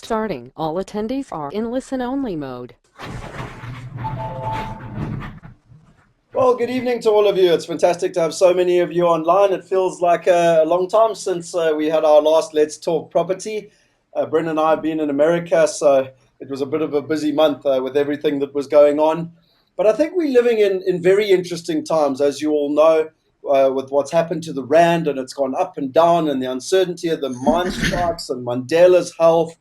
starting. All attendees are in listen-only mode. Well, good evening to all of you. It's fantastic to have so many of you online. It feels like a long time since we had our last Let's Talk Property. Brendan and I have been in America, so it was a bit of a busy month with everything that was going on. But I think we're living in very interesting times, as you all know, with what's happened to the Rand, and it's gone up and down, and the uncertainty of the mine strikes and Mandela's health,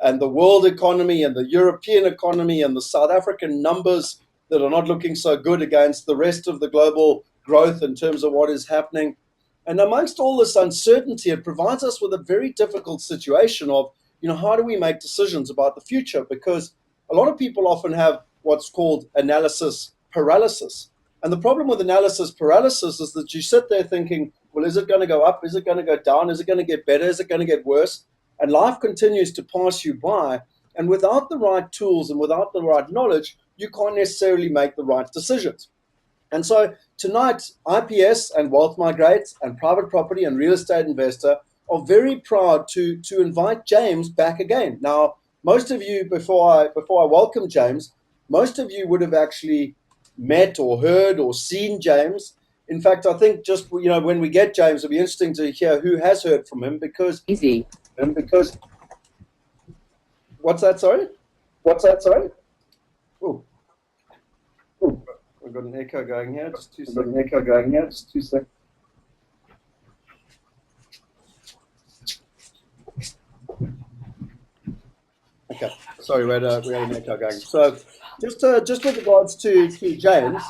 and the world economy, and the European economy, and the South African numbers that are not looking so good against the rest of the global growth in terms of what is happening. And amongst all this uncertainty, it provides us with a very difficult situation of, how do we make decisions about the future? Because a lot of people often have what's called analysis paralysis. And the problem with analysis paralysis is that you sit there thinking, well, is it going to go up? Is it going to go down? Is it going to get better? Is it going to get worse? And life continues to pass you by. And without the right tools and without the right knowledge, you can't necessarily make the right decisions. And so tonight, IPS and Wealth Migrate and Private Property and Real Estate Investor are very proud to invite James back again. Now, most of you, before I welcome James, most of you would have actually met or heard or seen James. In fact, I think just when we get James, it'll be interesting to hear who has heard from him because what's that? Sorry. Oh, we've got an echo going here. Just 2 seconds. Okay, sorry, we had an echo going. So, just with regards to James,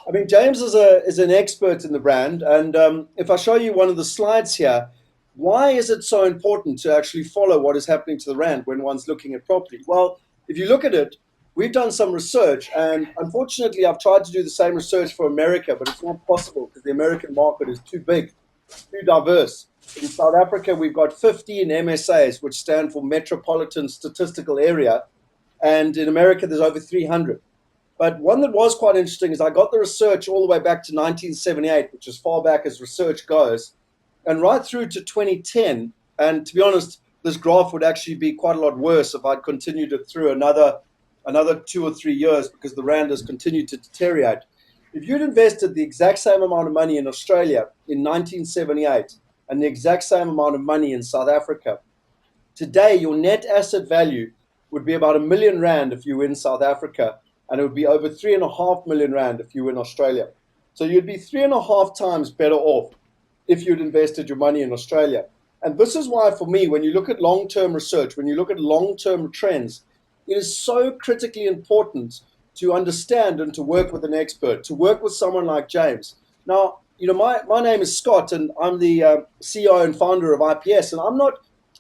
I mean, James is an expert in the brand, and if I show you one of the slides here, why is it so important to actually follow what is happening to the Rand when one's looking at property? Well, if you look at it, we've done some research, and unfortunately, I've tried to do the same research for America, but it's not possible because the American market is too big, too diverse. In South Africa, we've got 15 MSAs, which stand for Metropolitan Statistical Area, and in America, there's over 300. But one that was quite interesting is I got the research all the way back to 1978, which is far back as research goes, and right through to 2010. And to be honest, this graph would actually be quite a lot worse if I'd continued it through another 2 or 3 years because the Rand has continued to deteriorate. If you'd invested the exact same amount of money in Australia in 1978 and the exact same amount of money in South Africa, today your net asset value would be about R1 million if you were in South Africa, and it would be over R3.5 million if you were in Australia. So you'd be 3.5 times better off if you'd invested your money in Australia. And this is why, for me, when you look at long-term research, when you look at long-term trends, it is so critically important to understand and to work with an expert, to work with someone like James. Now, my name is Scott, and I'm the CEO and founder of IPS, and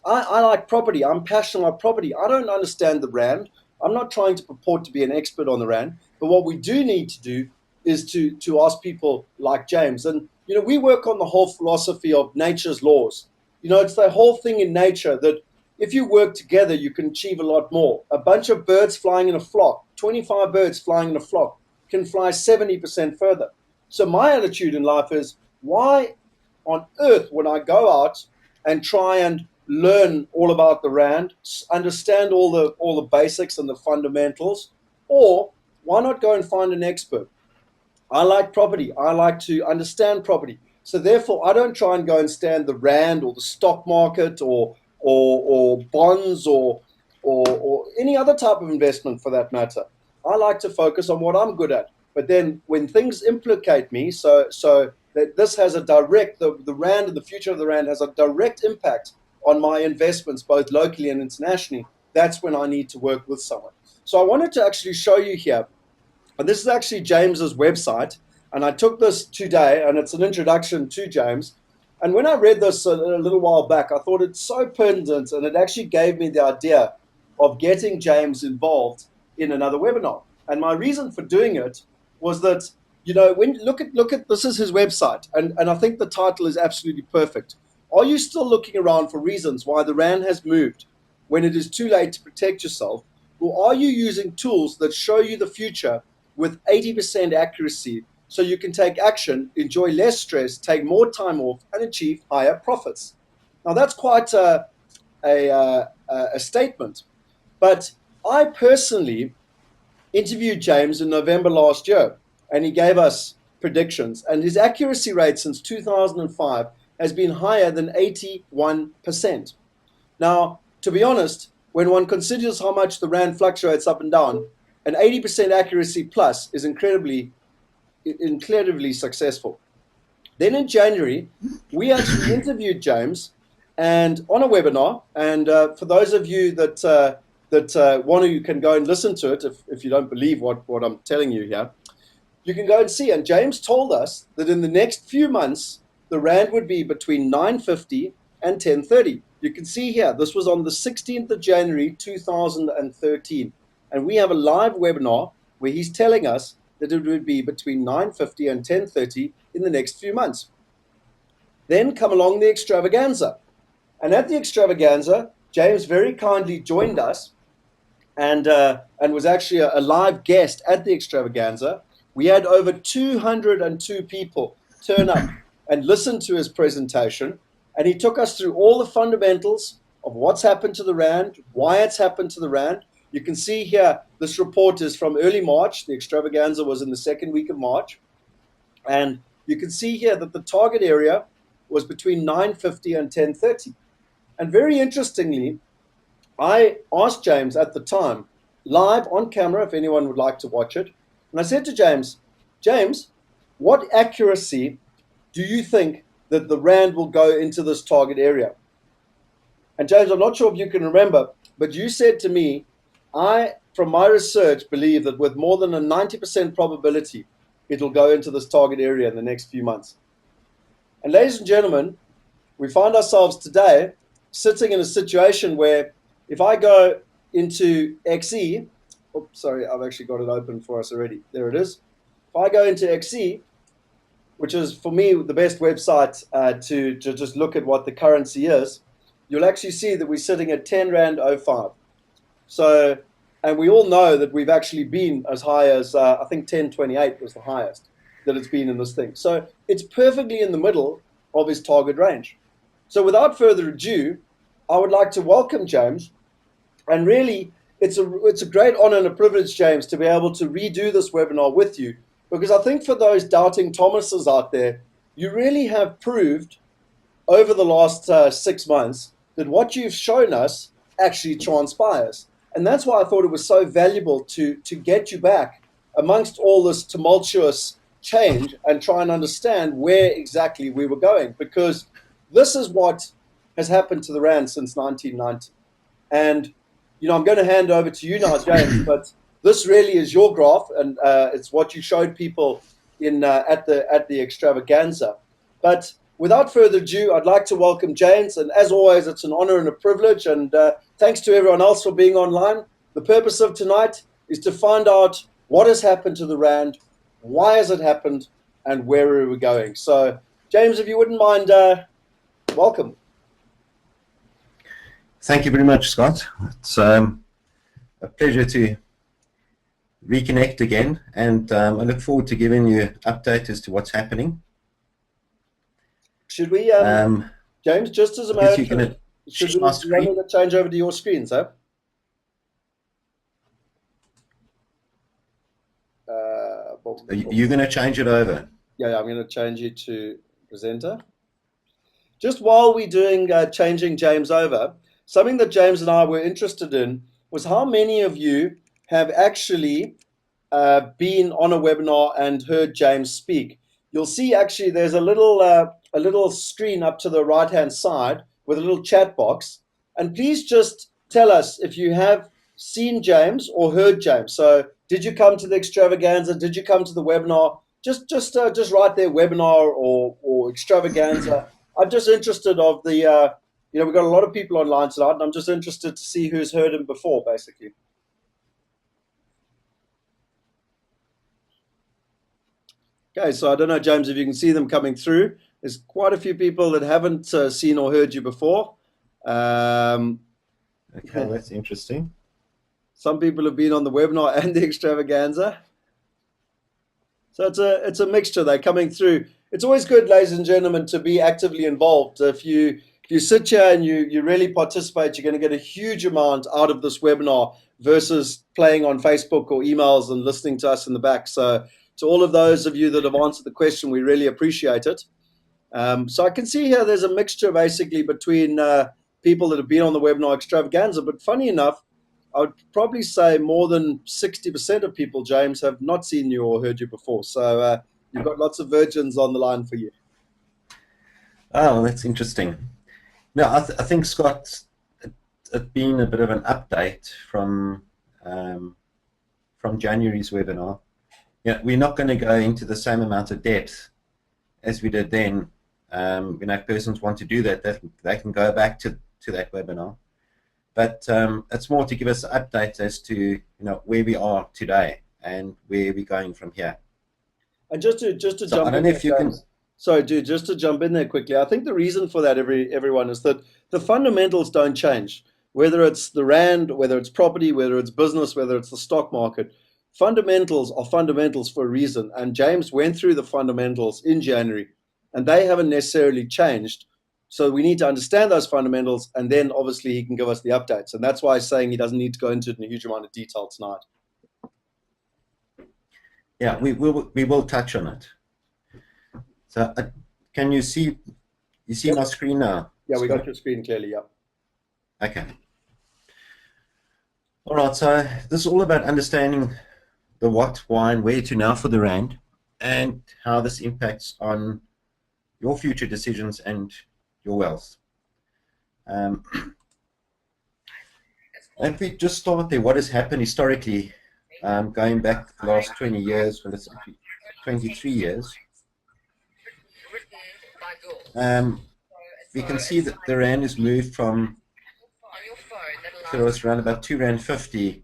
I like property. I'm passionate about property. I don't understand the Rand. I'm not trying to purport to be an expert on the Rand, but what we do need to do is to ask people like James. And, we work on the whole philosophy of nature's laws. It's the whole thing in nature that if you work together, you can achieve a lot more. A bunch of birds flying in a flock, 25 birds flying in a flock, can fly 70% further. So my attitude in life is, why on earth would I go out and try and learn all about the Rand, understand all the basics and the fundamentals, or why not go and find an expert? I like property. I like to understand property. So therefore, I don't try and go and stand the Rand or the stock market or bonds or any other type of investment for that matter. I like to focus on what I'm good at. But then when things implicate me, so that this has a direct, the Rand and the future of the Rand has a direct impact on my investments, both locally and internationally, that's when I need to work with someone. So I wanted to actually show you here, and this is actually James's website, and I took this today, and it's an introduction to James. And when I read this a little while back, I thought it's so pertinent, and it actually gave me the idea of getting James involved in another webinar. And my reason for doing it was that, when look at this is his website, and I think the title is absolutely perfect. Are you still looking around for reasons why the Rand has moved when it is too late to protect yourself? Or are you using tools that show you the future with 80% accuracy so you can take action, enjoy less stress, take more time off, and achieve higher profits? Now, that's quite a statement. But I personally interviewed James in November last year, and he gave us predictions. And his accuracy rate since 2005 has been higher than 81%. Now, to be honest, when one considers how much the Rand fluctuates up and down, an 80% accuracy plus is incredibly successful. Then in January, we actually interviewed James and on a webinar. And for those of you that want to, you can go and listen to it if you don't believe what I'm telling you here. You can go and see. And James told us that in the next few months, the Rand would be between 950 and 1030. You can see here, this was on the 16th of January, 2013. And we have a live webinar where he's telling us that it would be between 950 and 1030 in the next few months. Then come along the extravaganza. And at the extravaganza, James very kindly joined us and was actually a live guest at the extravaganza. We had over 202 people turn up and listen to his presentation. And he took us through all the fundamentals of what's happened to the Rand, why it's happened to the Rand. You can see here, this report is from early March. The extravaganza was in the second week of March. And you can see here that the target area was between 950 and 1030. And very interestingly, I asked James at the time, live on camera, if anyone would like to watch it. And I said to James, what accuracy do you think that the Rand will go into this target area? And James, I'm not sure if you can remember, but you said to me, I, from my research, believe that with more than a 90% probability, it'll go into this target area in the next few months. And ladies and gentlemen, we find ourselves today sitting in a situation where if I go into XE, oops, sorry, I've actually got it open for us already. There it is. If I go into XE, which is for me the best website to just look at what the currency is, you'll actually see that we're sitting at 10 Rand 05. So, and we all know that we've actually been as high as, I think 10.28 was the highest that it's been in this thing. So it's perfectly in the middle of his target range. So without further ado, I would like to welcome James. And really, it's a great honor and a privilege, James, to be able to redo this webinar with you. Because I think for those doubting Thomases out there, you really have proved over the last 6 months that what you've shown us actually transpires. And that's why I thought it was so valuable to get you back amongst all this tumultuous change and try and understand where exactly we were going. Because this is what has happened to the Rand since 1990. And, you know, I'm going to hand over to you now, James, but this really is your graph, and it's what you showed people in at the extravaganza. But without further ado, I'd like to welcome James, and as always, it's an honor and a privilege, and thanks to everyone else for being online. The purpose of tonight is to find out what has happened to the Rand, why has it happened, and where are we going. So, James, if you wouldn't mind, welcome. Thank you very much, Scott. It's a pleasure to reconnect again, and I look forward to giving you an update as to what's happening. Should we, James, just as a matter of should we change over to your screen, sir? You're going to change it over? Yeah, I'm going to change you to presenter. Just while we're doing changing James over, something that James and I were interested in was how many of you have actually been on a webinar and heard James speak. You'll see actually there's a little screen up to the right-hand side with a little chat box. And please just tell us if you have seen James or heard James. So did you come to the extravaganza? Did you come to the webinar? Just write there webinar or extravaganza. I'm just interested of the, we've got a lot of people online tonight, and I'm just interested to see who's heard him before, basically. Okay, so I don't know, James, if you can see them coming through. There's quite a few people that haven't seen or heard you before. Okay, that's interesting. Some people have been on the webinar and the extravaganza. So it's a mixture. They're coming through. It's always good, ladies and gentlemen, to be actively involved. If you if you sit here and you really participate, you're going to get a huge amount out of this webinar versus playing on Facebook or emails and listening to us in the back. So to all of those of you that have answered the question, we really appreciate it. So I can see here there's a mixture basically between people that have been on the webinar extravaganza, but funny enough, I would probably say more than 60% of people, James, have not seen you or heard you before. So you've got lots of virgins on the line for you. Oh, that's interesting. No, I think, Scott, it's been a bit of an update from January's webinar. Yeah, we're not going to go into the same amount of depth as we did then. If persons want to do that, they can go back to that webinar. But it's more to give us an update as to where we are today and where we're going from here. And just to So jump I don't in know there, if you can. sorry, dude, just to jump in there quickly. I think the reason for that, everyone, is that the fundamentals don't change. Whether it's the rand, whether it's property, whether it's business, whether it's the stock market, fundamentals are fundamentals for a reason. And James went through the fundamentals in January, and they haven't necessarily changed. So we need to understand those fundamentals, and then obviously he can give us the updates. And that's why he's saying he doesn't need to go into it in a huge amount of detail tonight. Yeah, we will touch on it. So can you see my screen now? Yeah, we Scott? got your screen clearly, yeah. Okay. All right, so this is all about understanding the what, why, and where to now for the rand, and how this impacts on your future decisions and your wealth. If we just start there, what has happened historically, going back the last 20 years, well, it's 23 years, we can see that the rand has moved from, so it was around about £2.50.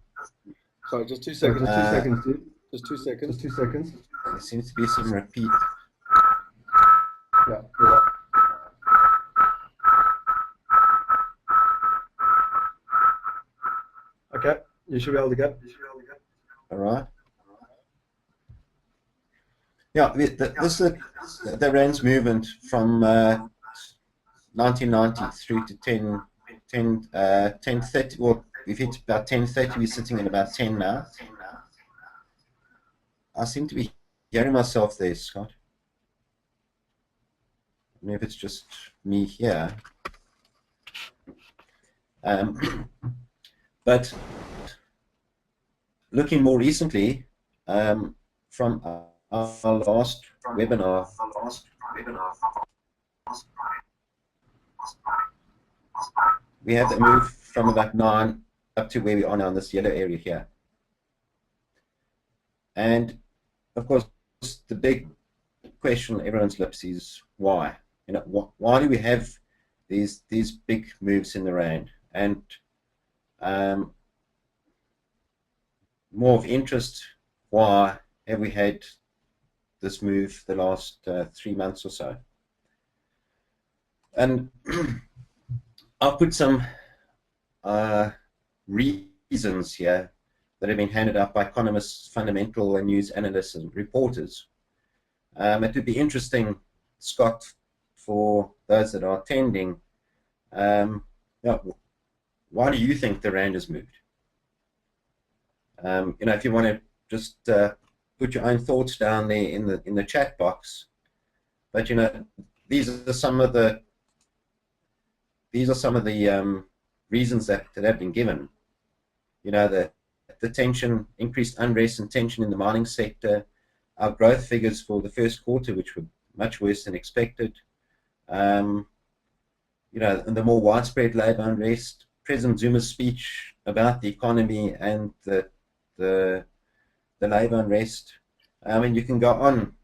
Sorry, just 2 seconds. 2 seconds, dude. Just 2 seconds. Just 2 seconds. There seems to be some repeat. Yeah. Okay, you should be able to go. All right. Yeah, this is the rand's movement from 1990 through to 1030. Well, we've hit about 1030. We're sitting at about 10 now. I seem to be hearing myself there, Scott. I don't know if it's just me here. But looking more recently, from our last webinar, we have a move from about 9 up to where we are now in this yellow area here. And of course, the big question on everyone's lips is why? Why do we have these big moves in the rand? And more of interest, why have we had this move the last 3 months or so? And I'll put some reasons here that have been handed out by economists, fundamental and news analysts and reporters. It would be interesting, Scott, for those that are attending, why do you think the rand has moved? If you want to just put your own thoughts down there in the chat box. But these are some of the reasons that have been given. The tension, increased unrest and tension in the mining sector, our growth figures for the first quarter, which were much worse than expected. And the more widespread labor unrest, President Zuma's speech about the economy and the labor unrest. I mean, you can go on.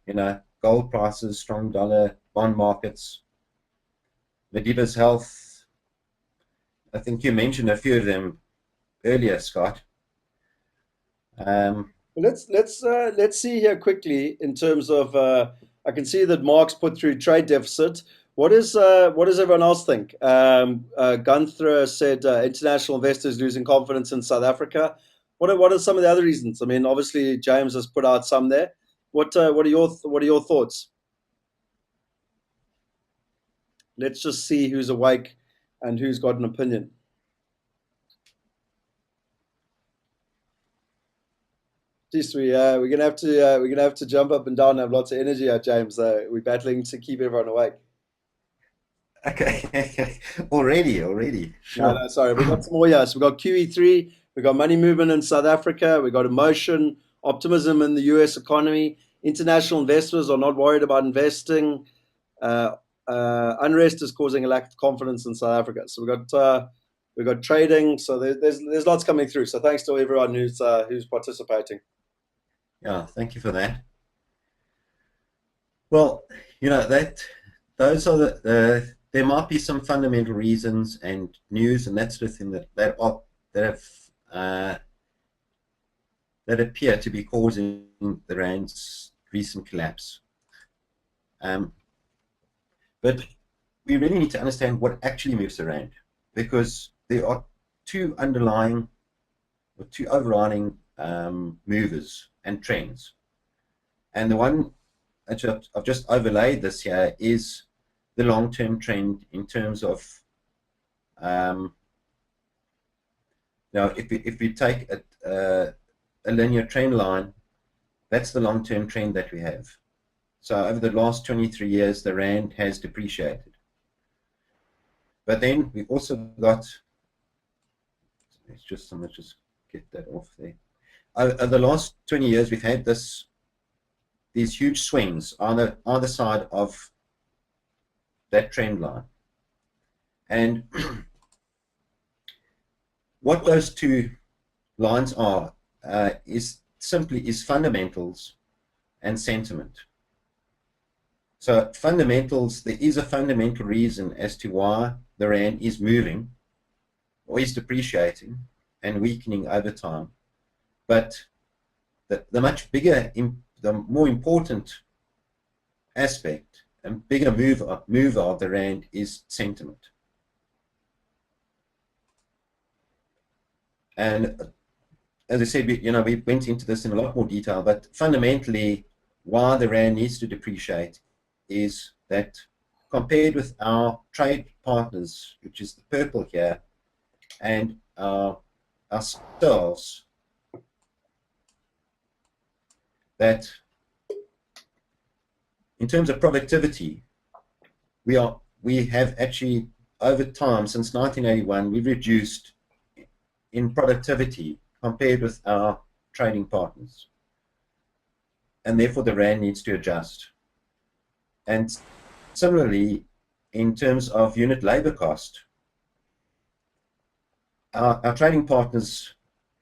Gold prices, strong dollar, bond markets, Madiba's health. I think you mentioned a few of them earlier, Scott. Let's see here quickly in terms of. I can see that Mark's put through trade deficit. What does everyone else think? Gunther said international investors losing confidence in South Africa. What are some of the other reasons? I mean, obviously James has put out some there. What are your thoughts? let's just see who's awake and who's got an opinion. Jeez, we're gonna have to jump up and down and have lots of energy, James. We're battling to keep everyone awake. Okay. Already. Sure. No, sorry. We've got some more here. So we've got QE3, we've got money movement in South Africa, we've got emotion, optimism in the US economy. International investors are not worried about investing. Unrest is causing a lack of confidence in South Africa. So we've got trading. So there's lots coming through. So thanks to everyone who's participating. Yeah, thank you for that. Well, those are there might be some fundamental reasons and news and that sort of thing that appear to be causing the rand's recent collapse. But we really need to understand what actually moves the rand, because there are two overriding movers and trends. And the one I've just overlaid this here is the long-term trend in terms of if we take a linear trend line, that's the long-term trend that we have. So over the last 23 years, the rand has depreciated. But then we've also got, someone just get that off there. Over the last 20 years, we've had these huge swings on either side of that trend line. And what those two lines are is fundamentals and sentiment. So fundamentals, there is a fundamental reason as to why the rand is moving or is depreciating and weakening over time. But the much bigger, the more important aspect and bigger mover of the rand is sentiment. And as I said, we went into this in a lot more detail, but fundamentally, why the rand needs to depreciate is that compared with our trade partners, which is the purple here, and ourselves, that in terms of productivity, we have actually over time, since 1981, we've reduced in productivity compared with our trading partners, and therefore the rand needs to adjust. And similarly, in terms of unit labor cost, our trading partners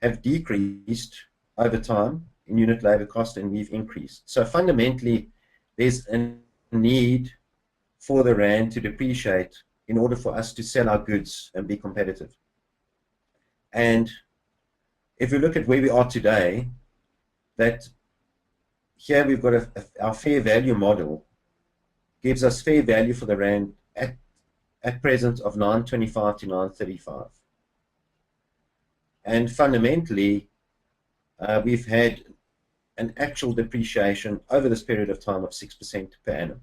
have decreased over time in unit labor cost, and we've increased. So fundamentally, there's a need for the rand to depreciate in order for us to sell our goods and be competitive. And if we look at where we are today, that here we've got our fair value model gives us fair value for the rand at present of 9.25 to 9.35. And fundamentally, we've had an actual depreciation over this period of time of 6% per annum.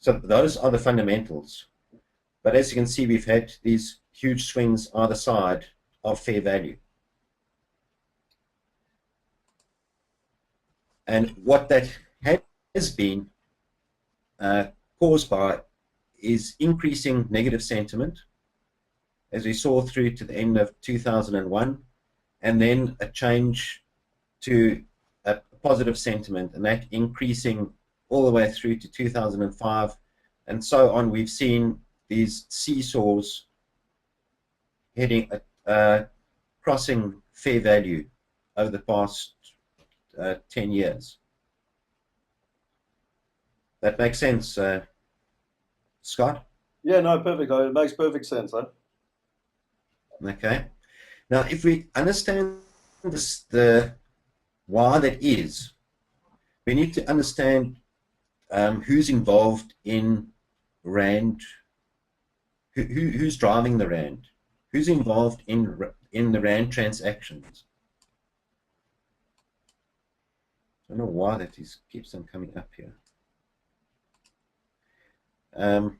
So those are the fundamentals. But as you can see, we've had these huge swings either side of fair value. And what that has been caused by is increasing negative sentiment, as we saw through to the end of 2001, and then a change to a positive sentiment, and that increasing all the way through to 2005, and so on. We've seen these seesaws heading crossing fair value over the past 10 years. That makes sense, Scott? Yeah, no, perfect. It makes perfect sense, huh? Okay. Now, if we understand why that is, we need to understand who's involved in rand, who's driving the rand, who's involved in the rand transactions. I don't know why that keeps on coming up here. Do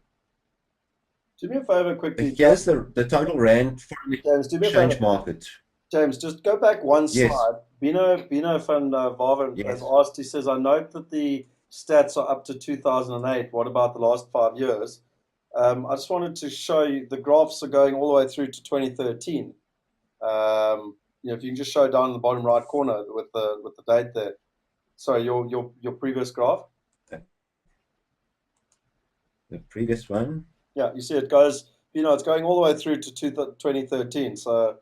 me a favor quickly, Here's the total rand foreign James. Do me a exchange favor, market. James. Just go back one Yes, slide. Bino van Varven has yes. asked. He says, "I note that the stats are up to 2008. What about the last 5 years?" I just wanted to show you the graphs are going all the way through to 2013. If you can just show down in the bottom right corner with the date there. Sorry, your previous graph. The previous one. Yeah, you see it goes. It's going all the way through to 2013. So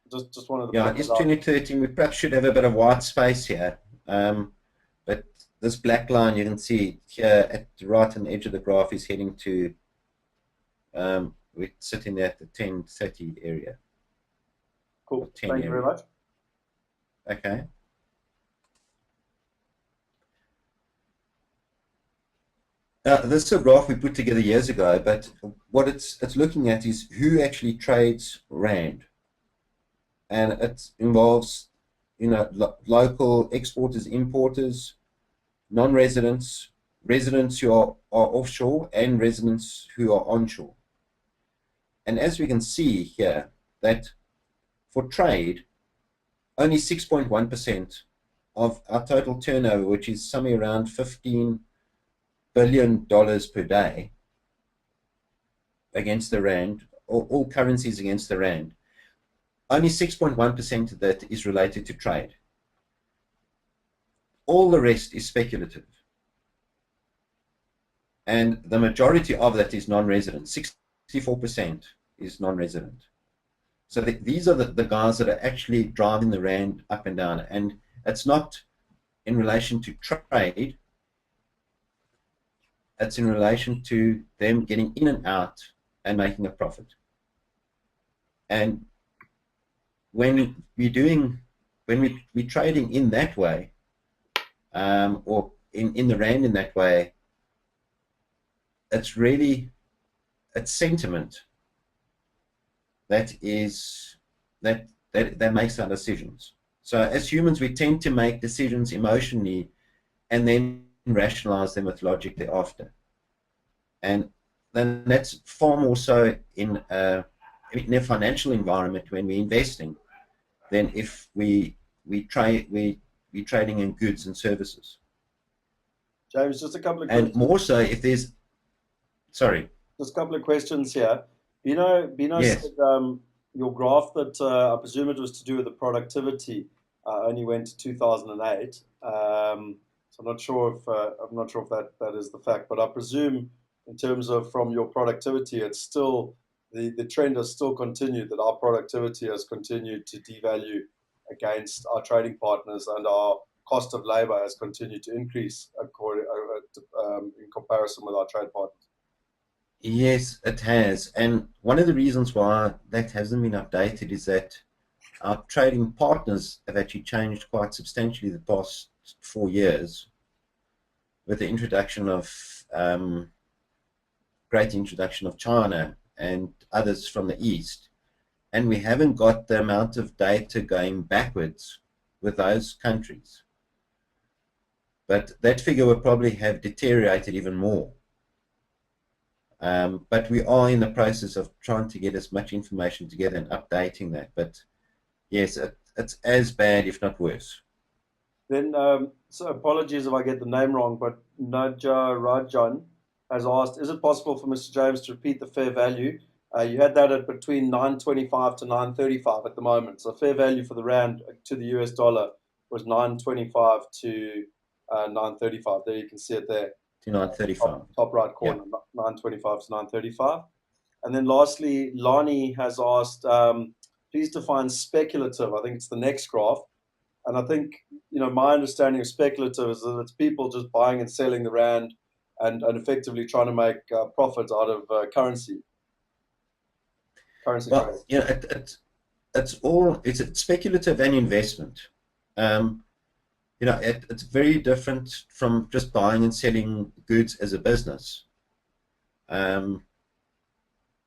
just wanted to Yeah, point it's that out. 2013. We perhaps should have a bit of white space here. But this black line you can see here at the right on the edge of the graph is heading to, we're sitting there at the 1030 area. Cool. 10 Thank you very area. much. Okay. This is a graph we put together years ago, but what it's looking at is who actually trades rand, and it involves local exporters, importers, non-residents, residents who are offshore, and residents who are onshore. And as we can see here, that for trade, only 6.1% of our total turnover, which is somewhere around $15 billion per day against the rand, or all currencies against the rand, only 6.1% of that is related to trade. All the rest is speculative. And the majority of that is non-resident. 64% is non-resident. So these are the guys that are actually driving the rand up and down. And it's not in relation to trade. It's in relation to them getting in and out and making a profit. And when we're trading in that way, or in the rand in that way, it's sentiment that makes our decisions. So as humans, we tend to make decisions emotionally and then rationalize them with logic thereafter. And then that's far more so in a financial environment when we're investing than if we're trading in goods and services. James, just a couple of And questions. more so if there's, sorry. Just a couple of questions here. Bino Yes. said your graph that I presume it was to do with the productivity only went to 2008. So I'm not sure if that is the fact, but I presume in terms of from your productivity, it's still the trend has still continued, that our productivity has continued to devalue against our trading partners, and our cost of labor has continued to increase in comparison with our trade partners. Yes, it has. And one of the reasons why that hasn't been updated is that our trading partners have actually changed quite substantially the past 4 years with the introduction of great introduction of China and others from the East. And we haven't got the amount of data going backwards with those countries. But that figure will probably have deteriorated even more. But we are in the process of trying to get as much information together and updating that. But yes, it's as bad, if not worse. Then, so apologies if I get the name wrong, but Naja Rajan has asked, is it possible for Mr. James to repeat the fair value? You had that at between 925 to 935 at the moment. So fair value for the rand to the US dollar was 925 to 935. There you can see it there. To 935. Top right corner, yeah. 925 to 935. And then lastly, Lani has asked, please define speculative. I think it's the next graph. And I think, my understanding of speculative is that it's people just buying and selling the rand and effectively trying to make profits out of currency. Well, it's speculative and investment. It's very different from just buying and selling goods as a business.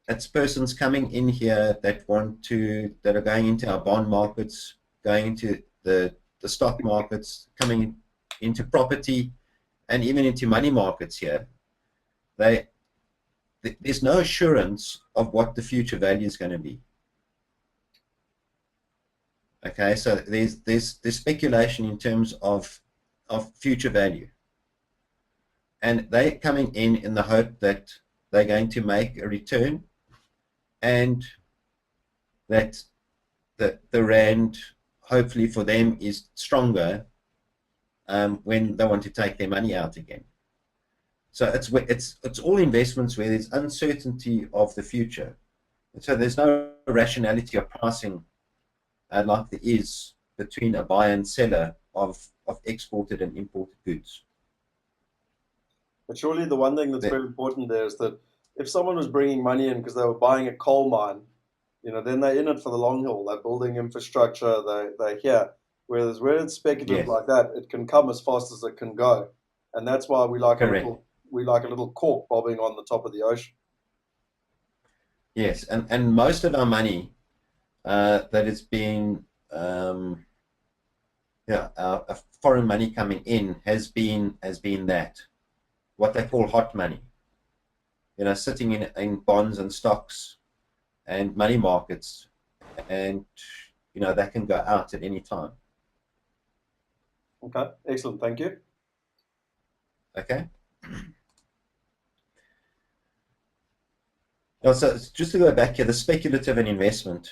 It's persons coming in here that are going into our bond markets, going into the stock markets, coming into property, and even into money markets here. They there's no assurance of what the future value is going to be. Okay, so there's speculation in terms of future value, and they're coming in the hope that they're going to make a return, and that the rand, hopefully for them, is stronger when they want to take their money out again. So it's all investments where there's uncertainty of the future, and so there's no rationality of pricing like there is between a buyer and seller of exported and imported goods. But surely the one thing that's very important there is that if someone was bringing money in because they were buying a coal mine, then they're in it for the long haul. They're building infrastructure. They're here. Whereas where it's speculative like that, it can come as fast as it can go, and that's why we like a little cork bobbing on the top of the ocean. Yes, and most of our money that is being foreign money coming in has been that, what they call hot money, sitting in bonds and stocks and money markets, and that can go out at any time. Okay, excellent, thank you. Okay. So just to go back here, the speculative and investment,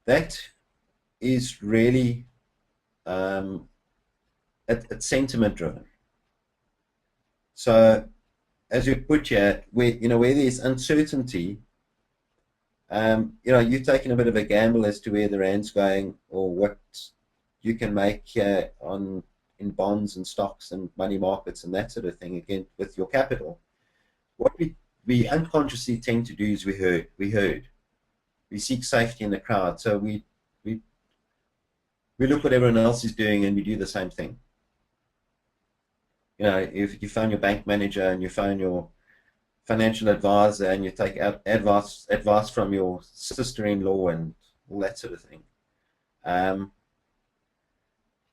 that is really it's sentiment driven. So as you put here, where there's uncertainty, you've taken a bit of a gamble as to where the rand's going or what you can make here in bonds and stocks and money markets and that sort of thing, again, with your capital. What we unconsciously tend to do is we herd. We seek safety in the crowd. So we look what everyone else is doing and we do the same thing. If you phone your bank manager and you phone your financial advisor and you take out advice from your sister-in-law and all that sort of thing.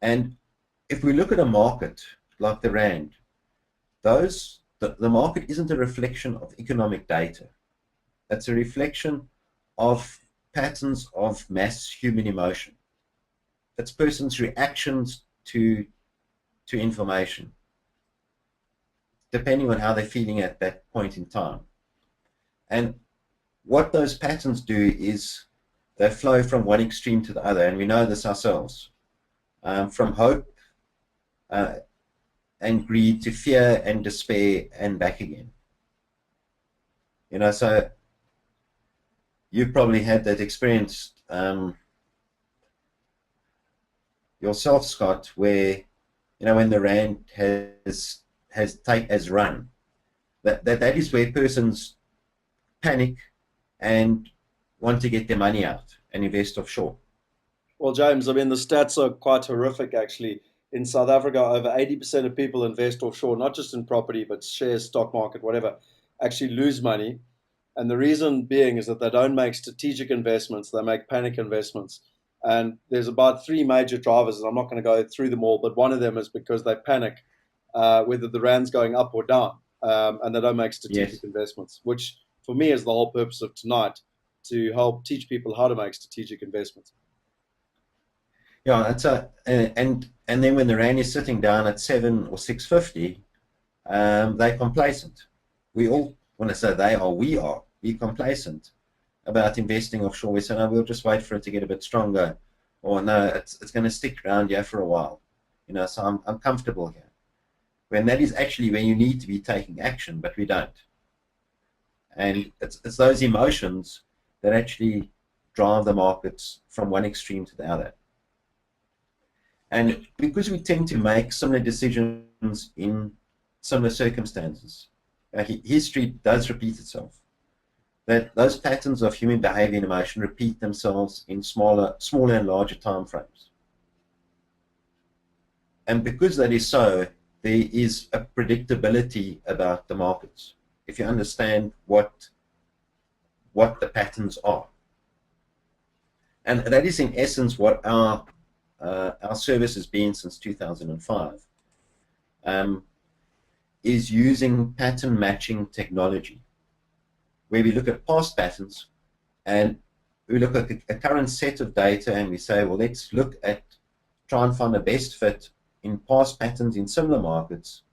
And if we look at a market like the rand, the market isn't a reflection of economic data. It's a reflection of patterns of mass human emotion. It's persons' reactions to information, depending on how they're feeling at that point in time. And what those patterns do is they flow from one extreme to the other, and we know this ourselves, from hope and greed to fear and despair and back again. So you've probably had that experience yourself, Scott, where when the rand has run, that is where persons panic and want to get their money out and invest offshore. Well, James, the stats are quite horrific, actually. In South Africa, over 80% of people invest offshore, not just in property, but shares, stock market, whatever, actually lose money. And the reason being is that they don't make strategic investments, they make panic investments. And there's about three major drivers, and I'm not going to go through them all, but one of them is because they panic whether the rand's going up or down, and they don't make strategic investments, which for me is the whole purpose of tonight, to help teach people how to make strategic investments. Yeah, and then when the rand is sitting down at 7 or 650, they're complacent. We all, when I say they are, we're complacent about investing offshore. We say, no, we'll just wait for it to get a bit stronger, or no, it's going to stick around here for a while. So I'm comfortable here. When that is actually when you need to be taking action, but we don't. And it's those emotions that actually drive the markets from one extreme to the other. And because we tend to make similar decisions in similar circumstances, history does repeat itself. That those patterns of human behavior and emotion repeat themselves in smaller and larger time frames. And because that is so, there is a predictability about the markets, if you understand what the patterns are. And that is in essence what our service has been since 2005. is using pattern matching technology, where we look at past patterns and we look at a current set of data and we say, well, let's look at, try and find the best fit in past patterns in similar markets,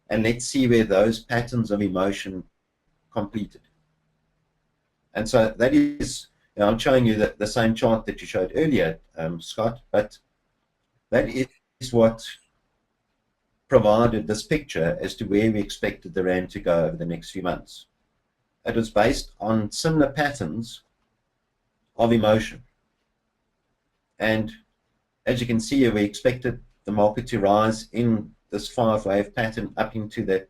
and let's see where those patterns of emotion completed. And so that is, I'm showing you the same chart that you showed earlier, Scott, but that is what provided this picture as to where we expected the rand to go over the next few months. It was based on similar patterns of emotion. And as you can see here, we expected the market to rise in this 5-wave pattern up into that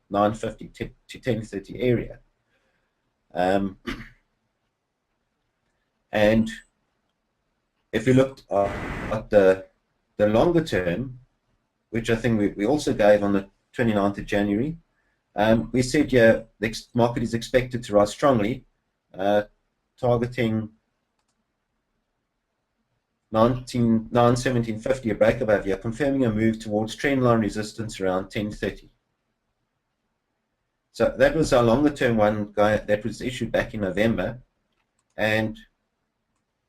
950 to 1030 area. And if you looked at the longer term, which I think we also gave on the 29th of January, we said, yeah, the market is expected to rise strongly, targeting 1750, a break above here, confirming a move towards trendline resistance around 1030. So that was our longer term one that was issued back in November. And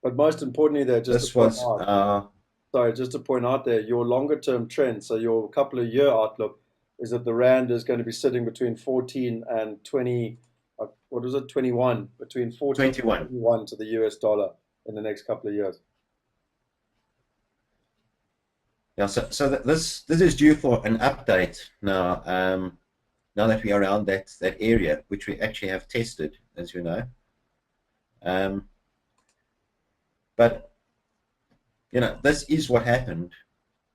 but most importantly there, just to point out there, your longer term trend, so your couple of year outlook, is that the rand is going to be sitting between 14 and 20, what is it, 21, between 14 and 21 to the US dollar in the next couple of years. Yeah, so this is due for an update now. Now that we are around that area, which we actually have tested, as you know. But you know, this is what happened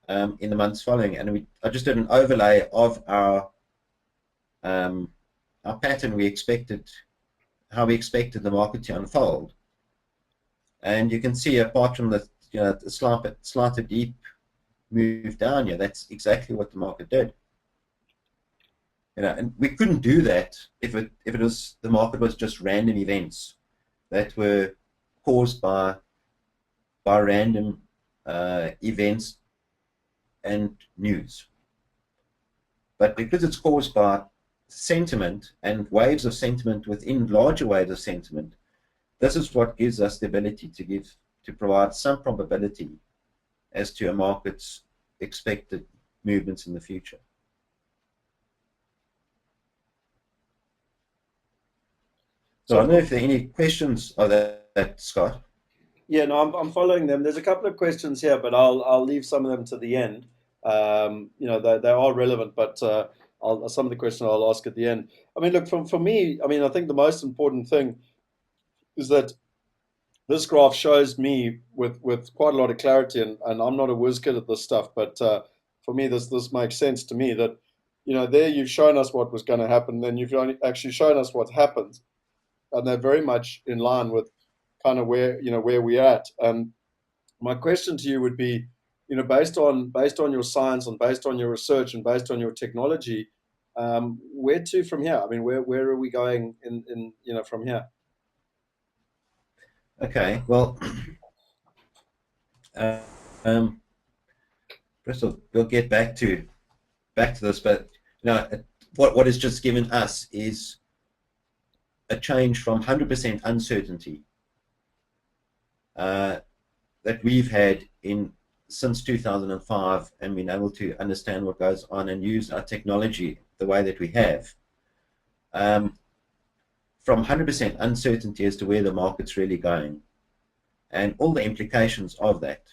in the months following, and I just did an overlay of our pattern we expected, how we expected the market to unfold, and you can see apart from the the slight deep move down here, that's exactly what the market did. You know, and we couldn't do that if it was the market was just random events that were caused by random events and news. But because it's caused by sentiment and waves of sentiment within larger waves of sentiment, this is what gives us the ability to provide some probability as to a market's expected movements in the future. So I don't know if there are any questions of that, Scott. Yeah, no, I'm following them. There's a couple of questions here, but I'll leave some of them to the end. You know, they are relevant, but some of the questions I'll ask at the end. I mean, look, for me, I mean, I think the most important thing is that this graph shows me with quite a lot of clarity, and I'm not a whiz kid at this stuff, but for me, this makes sense to me that, you know, there you've shown us what was going to happen, then you've actually shown us what happened, and they're very much in line with kind of where we're at. My question to you would be, you know, based on your science and based on your research and based on your technology, where to from here? I mean, where are we going in you know, from here? Okay, well, first we'll get back to this, but you know, what is just given us is a change from 100% uncertainty that we've had since 2005, and been able to understand what goes on and use our technology the way that we have, from 100% uncertainty as to where the market's really going and all the implications of that.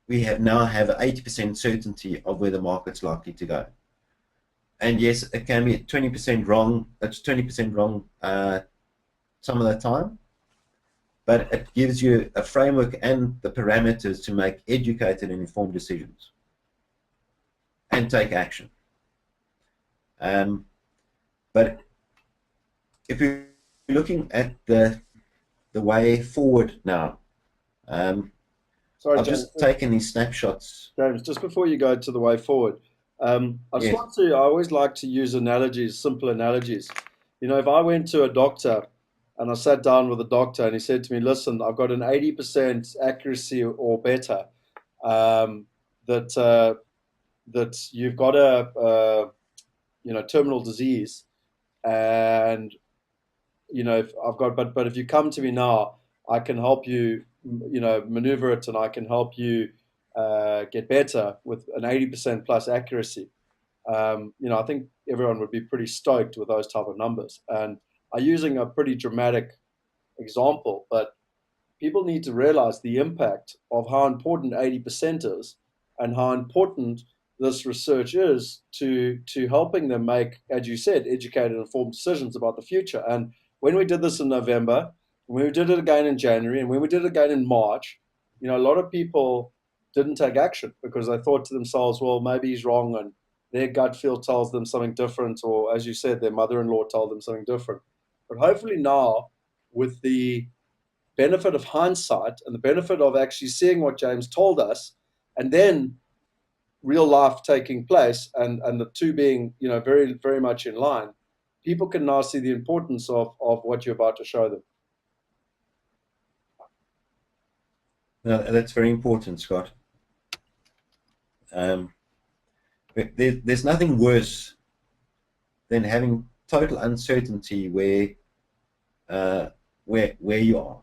We now have 80% certainty of where the market's likely to go. And yes, it can be 20% wrong. It's 20% wrong some of the time, but it gives you a framework and the parameters to make educated and informed decisions and take action. But if you're looking at the way forward now, Sorry, I've just taken these snapshots. James, just before you go to the way forward, I always like to use analogies, simple analogies. You know, if I went to a doctor and I sat down with a doctor and he said to me, listen, I've got an 80% accuracy or better, that that you've got a terminal disease, and if I've got, but if you come to me now, I can help you, maneuver it, and I can help you get better with an 80% plus accuracy. I think everyone would be pretty stoked with those type of numbers, and I'm using a pretty dramatic example, but people need to realize the impact of how important 80% is, and how important this research is to helping them make, as you said, educated, informed decisions about the future. And when we did this in November, when we did it again in January, and when we did it again in March, a lot of people didn't take action because they thought to themselves, well, maybe he's wrong, and their gut feel tells them something different, or as you said, their mother-in-law told them something different. But hopefully now, with the benefit of hindsight and the benefit of actually seeing what James told us, and then real life taking place, and the two being, very, very much in line, people can now see the importance of what you're about to show them. No, that's very important, Scott. There's nothing worse than having total uncertainty where you are,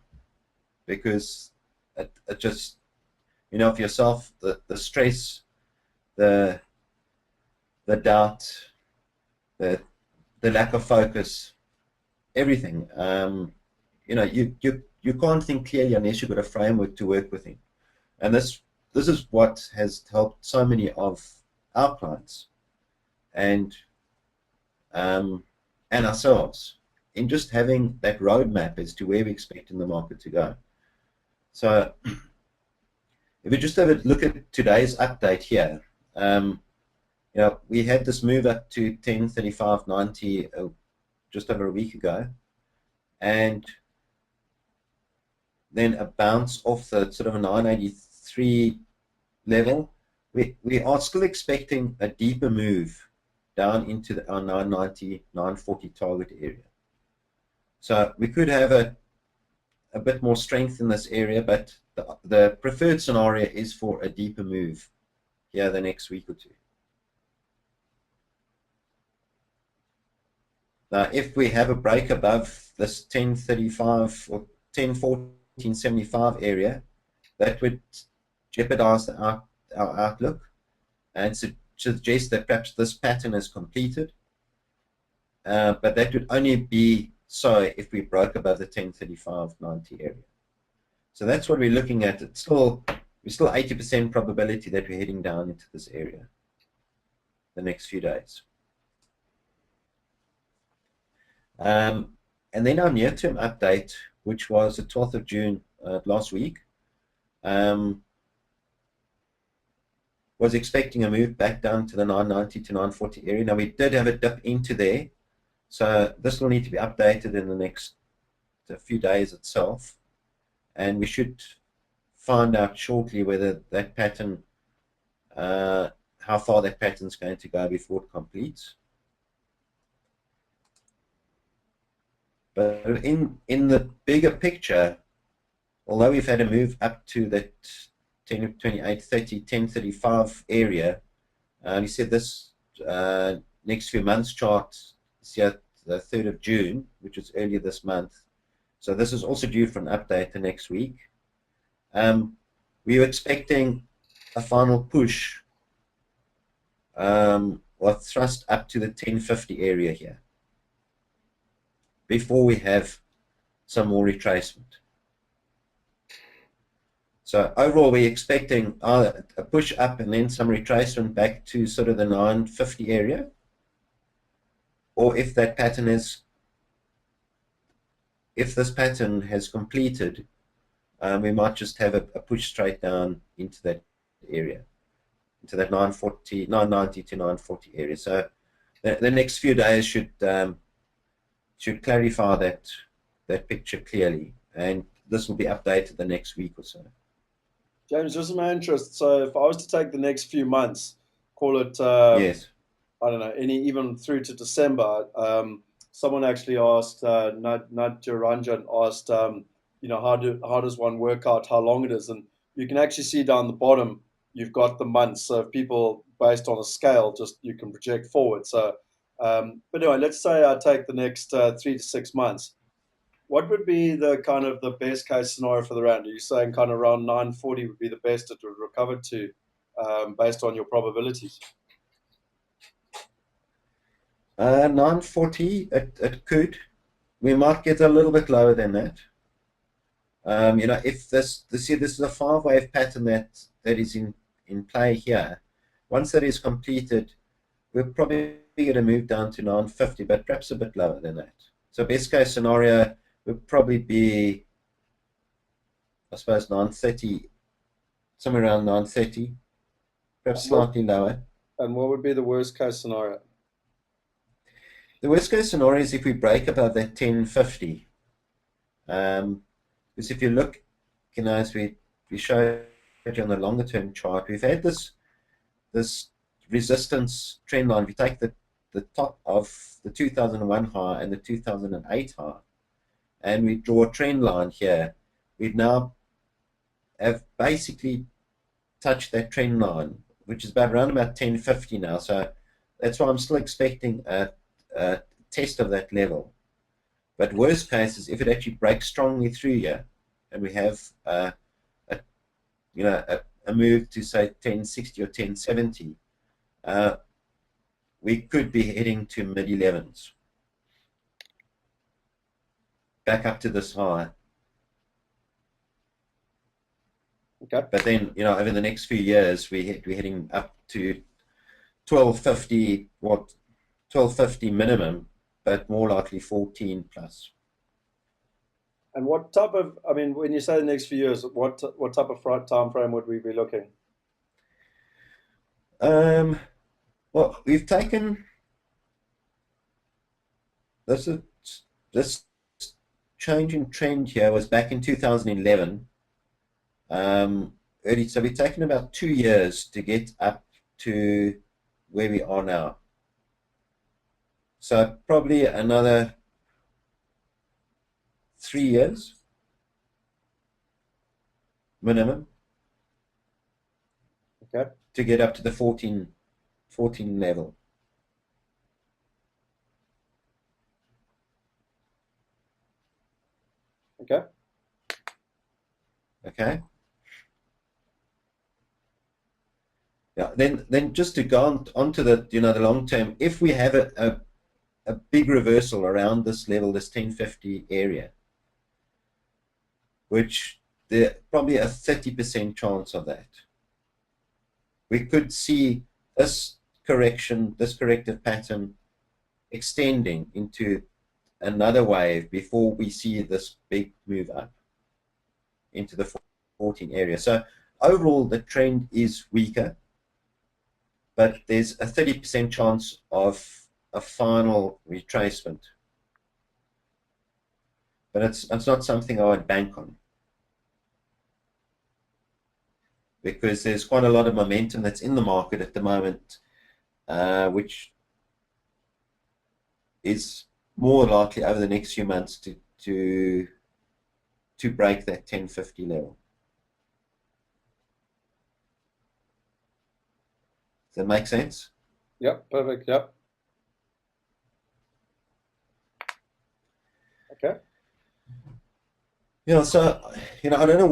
because it just, of yourself, the stress, the doubt, the lack of focus, everything. You can't think clearly unless you've got a framework to work within, and this is what has helped so many of our clients and ourselves in just having that roadmap as to where we expect in the market to go. So if we just have a look at today's update here, we had this move up to 1035.90 just over a week ago, and then a bounce off the sort of a 983 level. We are still expecting a deeper move down into our 990, 940 target area. So we could have a bit more strength in this area, but the preferred scenario is for a deeper move here the next week or two. Now, if we have a break above this 1035 or 1014.75 area, that would jeopardize our outlook and suggest that perhaps this pattern is completed. But that would only be so if we broke above the 1035.90 area. So that's what we're looking at. We're still 80% probability that we're heading down into this area the next few days. And then our near-term update, which was the 12th of June last week, was expecting a move back down to the 990 to 940 area. Now, we did have a dip into there, so this will need to be updated in the next few days itself, and we should find out shortly whether that pattern, how far that pattern is going to go before it completes. But in the bigger picture, although we've had a move up to that 1028.30, 1035 area, you said this next few months chart is here the 3rd of June, which is earlier this month. So this is also due for an update the next week. We were expecting a final push or thrust up to the 1050 area here before we have some more retracement. So overall, we're expecting a push up and then some retracement back to sort of the 950 area. Or if that pattern is, if this pattern has completed, we might just have a push straight down into that area, into that 990 to 940 area. So the next few days should clarify that picture clearly, and this will be updated the next week or so. James, just in my interest, so if I was to take the next few months, call it, yes, I don't know, even through to December, someone actually asked, Nadjaranjan asked, how does one work out how long it is? And you can actually see down the bottom, you've got the months. So if people based on a scale, just you can project forward. So, but anyway, let's say I take the next 3 to 6 months. What would be the kind of the best case scenario for the rand? Are you saying kind of around 940 would be the best it would recover to, based on your probabilities? 940, it could. We might get a little bit lower than that. If this is a 5-wave pattern that is in play here. Once that is completed, we're probably going to move down to 950, but perhaps a bit lower than that. So best case scenario would probably be, I suppose, 930, somewhere around 930, perhaps slightly lower. And what would be the worst case scenario? The worst case scenario is if we break above that 1050. Because if you look, as we showed you on the longer term chart, we've had this resistance trend line. If you take the top of the 2001 high and the 2008 high, and we draw a trend line here, we now have basically touched that trend line, which is around about 1050 now. So that's why I'm still expecting a test of that level. But worst case is if it actually breaks strongly through here, and we have a move to say 1060 or 1070, we could be heading to mid-11s, back up to this high. Okay. But then, over the next few years, we're heading up to 1250 minimum, but more likely 14 plus. And what type of, when you say the next few years, what type of time frame would we be looking? Well, we've taken this change in trend here was back in 2011. So we've taken about 2 years to get up to where we are now. So probably another 3 years minimum. Okay. To get up to the 14 level. Okay. Okay. Yeah. Then just to go on to the the long term, if we have a big reversal around this level, this 1050 area, which there's probably a 30% chance of that, we could see this corrective pattern extending into another wave before we see this big move up into the 14 area. So overall, the trend is weaker, but there's a 30% chance of a final retracement. But it's not something I would bank on, because there's quite a lot of momentum that's in the market at the moment, which is more likely over the next few months to break that 1050 level. Does that make sense? Yep, perfect. Yep. Okay. So I don't know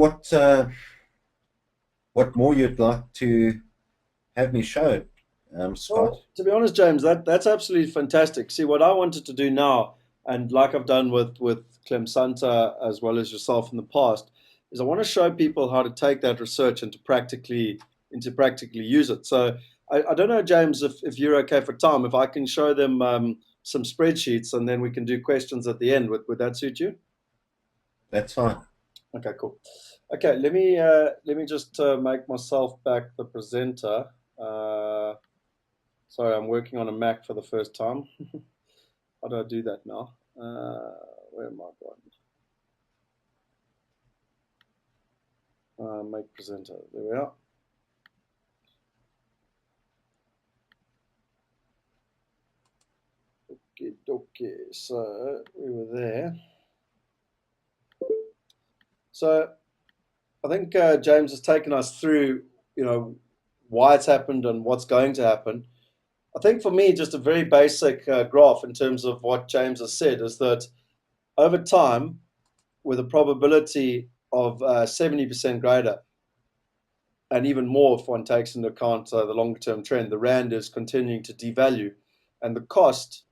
what more you'd like to have me show, Scott. Well, to be honest, James, that's absolutely fantastic. See, what I wanted to do now, and like I've done with Clem Santa as well as yourself in the past, is I want to show people how to take that research and to practically use it. So I don't know, James, if you're okay for time, if I can show them some spreadsheets and then we can do questions at the end. Would that suit you? That's fine. Okay, cool. Okay, let me just make myself back the presenter. Sorry, I'm working on a Mac for the first time. How do I do that now? Where am I going? Make presenter. There we are. Okay. So we were there. So I think James has taken us through, why it's happened and what's going to happen. I think for me, just a very basic graph in terms of what James has said is that over time, with a probability of 70% greater, and even more if one takes into account the longer term trend, the rand is continuing to devalue and the cost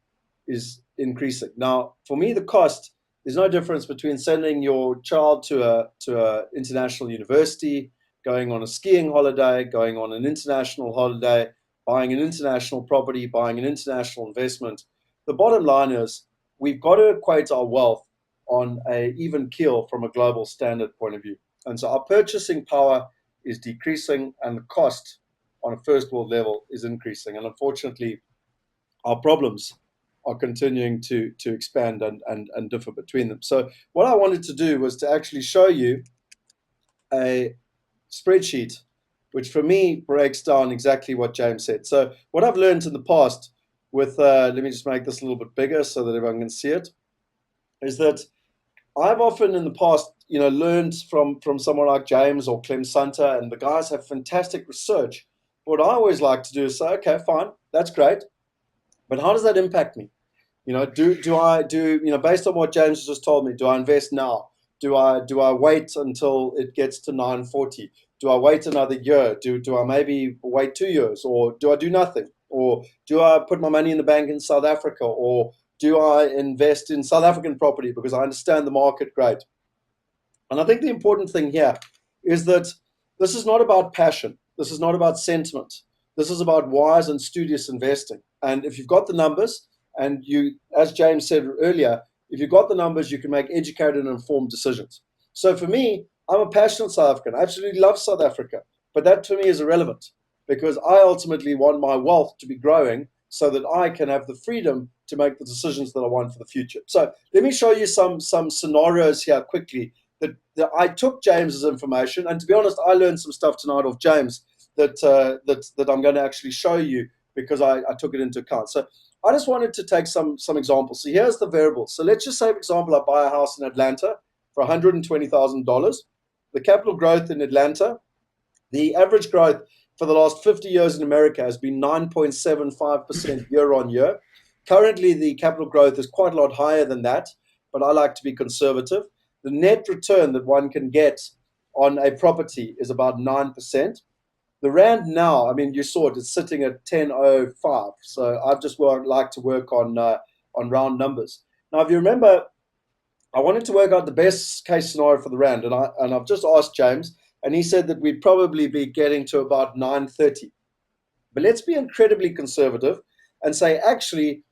is increasing. Now, for me, the cost, there's no difference between sending your child to a international university, going on a skiing holiday, going on an international holiday, buying an international property, buying an international investment. The bottom line is we've got to equate our wealth on a even keel from a global standard point of view. And so our purchasing power is decreasing and the cost on a first world level is increasing. And unfortunately, our problems are continuing to expand and differ between them. So what I wanted to do was to actually show you a spreadsheet, which for me breaks down exactly what James said. So what I've learned in the past with, let me just make this a little bit bigger so that everyone can see it, is that I've often in the past, learned from someone like James or Clem Sunter, and the guys have fantastic research. What I always like to do is say, okay, fine, that's great, but how does that impact me? Do I based on what James has just told me, do I invest now? Do I wait until it gets to 940? Do I wait another year? Do I maybe wait 2 years, or do I do nothing? Or do I put my money in the bank in South Africa, or do I invest in South African property because I understand the market great? And I think the important thing here is that this is not about passion. This is not about sentiment. This is about wise and studious investing. And if you've got the numbers, and you, as James said earlier, if you've got the numbers, you can make educated and informed decisions. So for me, I'm a passionate South African. I absolutely love South Africa. But that to me is irrelevant because I ultimately want my wealth to be growing so that I can have the freedom to make the decisions that I want for the future. So let me show you some scenarios here quickly that I took James's information. And to be honest, I learned some stuff tonight off James that I'm going to actually show you because I took it into account. So I just wanted to take some examples. So here's the variables. So let's just say, for example, I buy a house in Atlanta for $120,000. The capital growth in Atlanta, the average growth for the last 50 years in America has been 9.75% year on year. Currently, the capital growth is quite a lot higher than that, but I like to be conservative. The net return that one can get on a property is about 9%. The rand now, I mean, you saw it, it's sitting at 10.05. So I've just like to work on round numbers. Now, if you remember, I wanted to work out the best case scenario for the rand, and I've just asked James, and he said that we'd probably be getting to about 9.30. But let's be incredibly conservative and say, actually,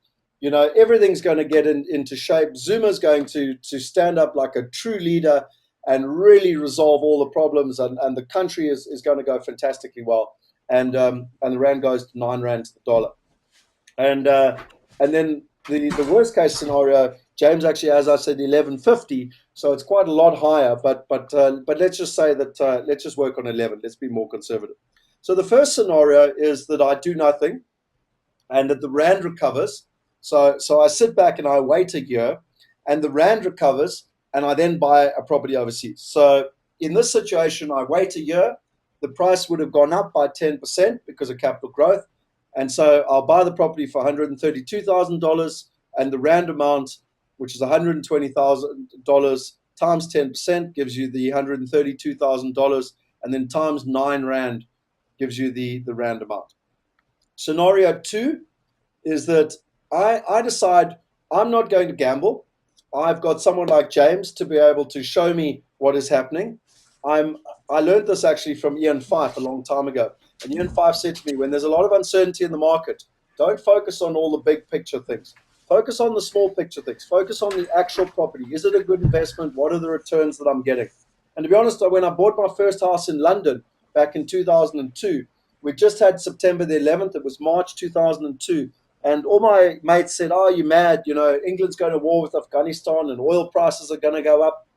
everything's going to get into shape. Zuma's going to stand up like a true leader and really resolve all the problems, and the country is going to go fantastically well. And the rand goes to 9 rand to the dollar. And then the worst case scenario, James actually, as I said, 11.50, so it's quite a lot higher. But let's just say that let's just work on 11. Let's be more conservative. So the first scenario is that I do nothing, and that the rand recovers. So I sit back and I wait a year, and the rand recovers, and I then buy a property overseas. So in this situation, I wait a year. The price would have gone up by 10% because of capital growth. And so I'll buy the property for $132,000, and the rand amount, which is $120,000 times 10%, gives you the $132,000, and then times 9 rand gives you the rand amount. Scenario 2 is that I decide I'm not going to gamble. I've got someone like James to be able to show me what is happening. I learned this actually from Ian Fife a long time ago. And Ian Fife said to me, when there's a lot of uncertainty in the market, don't focus on all the big picture things. Focus on the small picture things. Focus on the actual property. Is it a good investment? What are the returns that I'm getting? And to be honest, when I bought my first house in London back in 2002, we just had September the 11th. It was March 2002. And all my mates said, oh, you mad? England's going to war with Afghanistan and oil prices are going to go up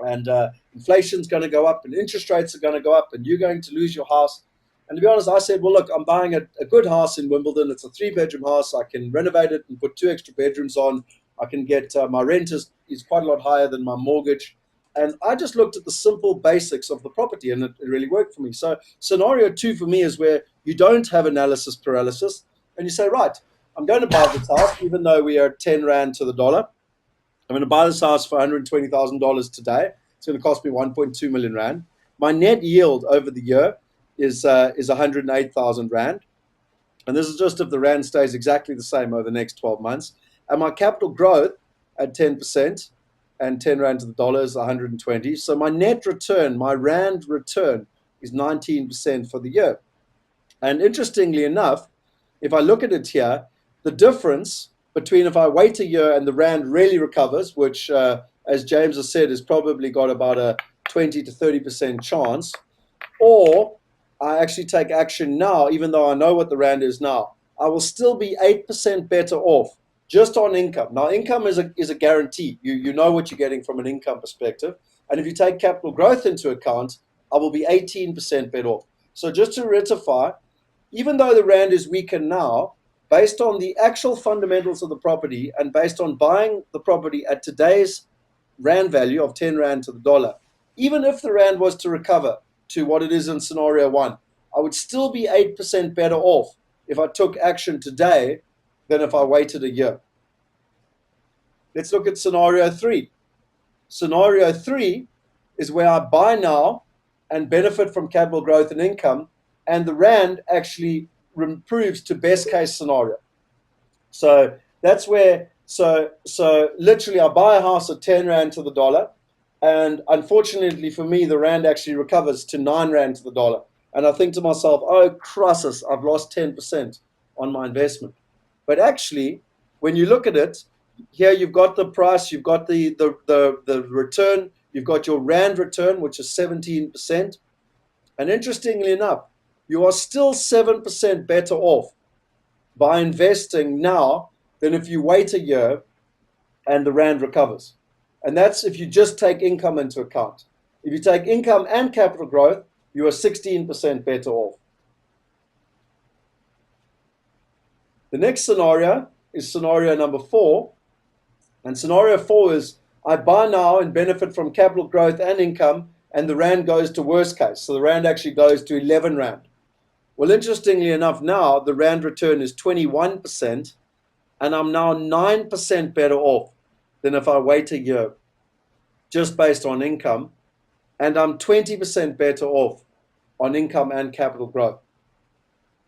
and inflation's going to go up and interest rates are going to go up and you're going to lose your house. And to be honest, I said, well, look, I'm buying a good house in Wimbledon. It's a 3-bedroom house. I can renovate it and put 2 extra bedrooms on. I can get my rent is quite a lot higher than my mortgage. And I just looked at the simple basics of the property, and it really worked for me. So scenario 2 for me is where you don't have analysis paralysis, and you say, right, I'm going to buy this house, even though we are 10 Rand to the dollar. I'm going to buy this house for $120,000 today. It's going to cost me 1.2 million Rand. My net yield over the year is 108,000 Rand. And this is just if the Rand stays exactly the same over the next 12 months. And my capital growth at 10% and 10 Rand to the dollar is 120. So my net return, my Rand return is 19% for the year. And interestingly enough, if I look at it here, the difference between if I wait a year and the Rand really recovers, which, as James has said, has probably got about a 20 to 30% chance, or I actually take action now, even though I know what the Rand is now, I will still be 8% better off just on income. Now, income is a guarantee. You know what you're getting from an income perspective. And if you take capital growth into account, I will be 18% better off. So just to rectify, even though the Rand is weaker now, based on the actual fundamentals of the property and based on buying the property at today's Rand value of 10 Rand to the dollar, even if the Rand was to recover to what it is in scenario 1, I would still be 8% better off if I took action today than if I waited a year. Let's look at scenario 3. Scenario 3 is where I buy now and benefit from capital growth and income, and the Rand actually improves to best case scenario. So that's where, so literally I buy a house at 10 Rand to the dollar, and unfortunately for me, the Rand actually recovers to 9 Rand to the dollar. And I think to myself, oh, crosses, I've lost 10% on my investment. But actually, when you look at it, here you've got the price, you've got the return, you've got your Rand return, which is 17%. And interestingly enough, you are still 7% better off by investing now than if you wait a year and the Rand recovers. And that's if you just take income into account. If you take income and capital growth, you are 16% better off. The next scenario is scenario number 4. And scenario 4 is I buy now and benefit from capital growth and income, and the Rand goes to worst case. So the Rand actually goes to 11 Rand. Well, interestingly enough, now the Rand return is 21%, and I'm now 9% better off than if I wait a year, just based on income, and I'm 20% better off on income and capital growth.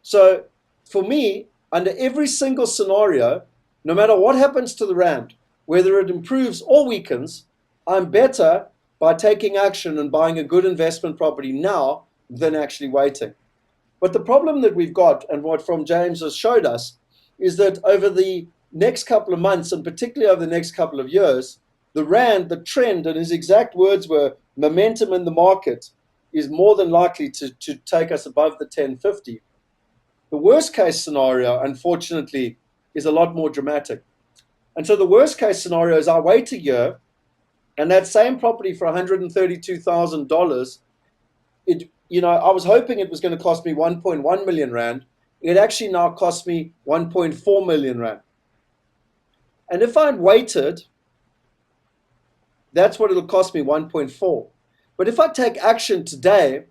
So for me, under every single scenario, no matter what happens to the Rand, whether it improves or weakens, I'm better by taking action and buying a good investment property now than actually waiting. But the problem that we've got, and what from James has showed us, is that over the next couple of months, and particularly over the next couple of years, the Rand, the trend, and his exact words were momentum in the market is more than likely to take us above the 1050. The worst case scenario, unfortunately, is a lot more dramatic. And so the worst case scenario is I wait a year, and that same property for $132,000, I was hoping it was going to cost me 1.1 million Rand. It actually now costs me 1.4 million Rand. And if I'd waited, that's what it'll cost me, 1.4. But if I take action today,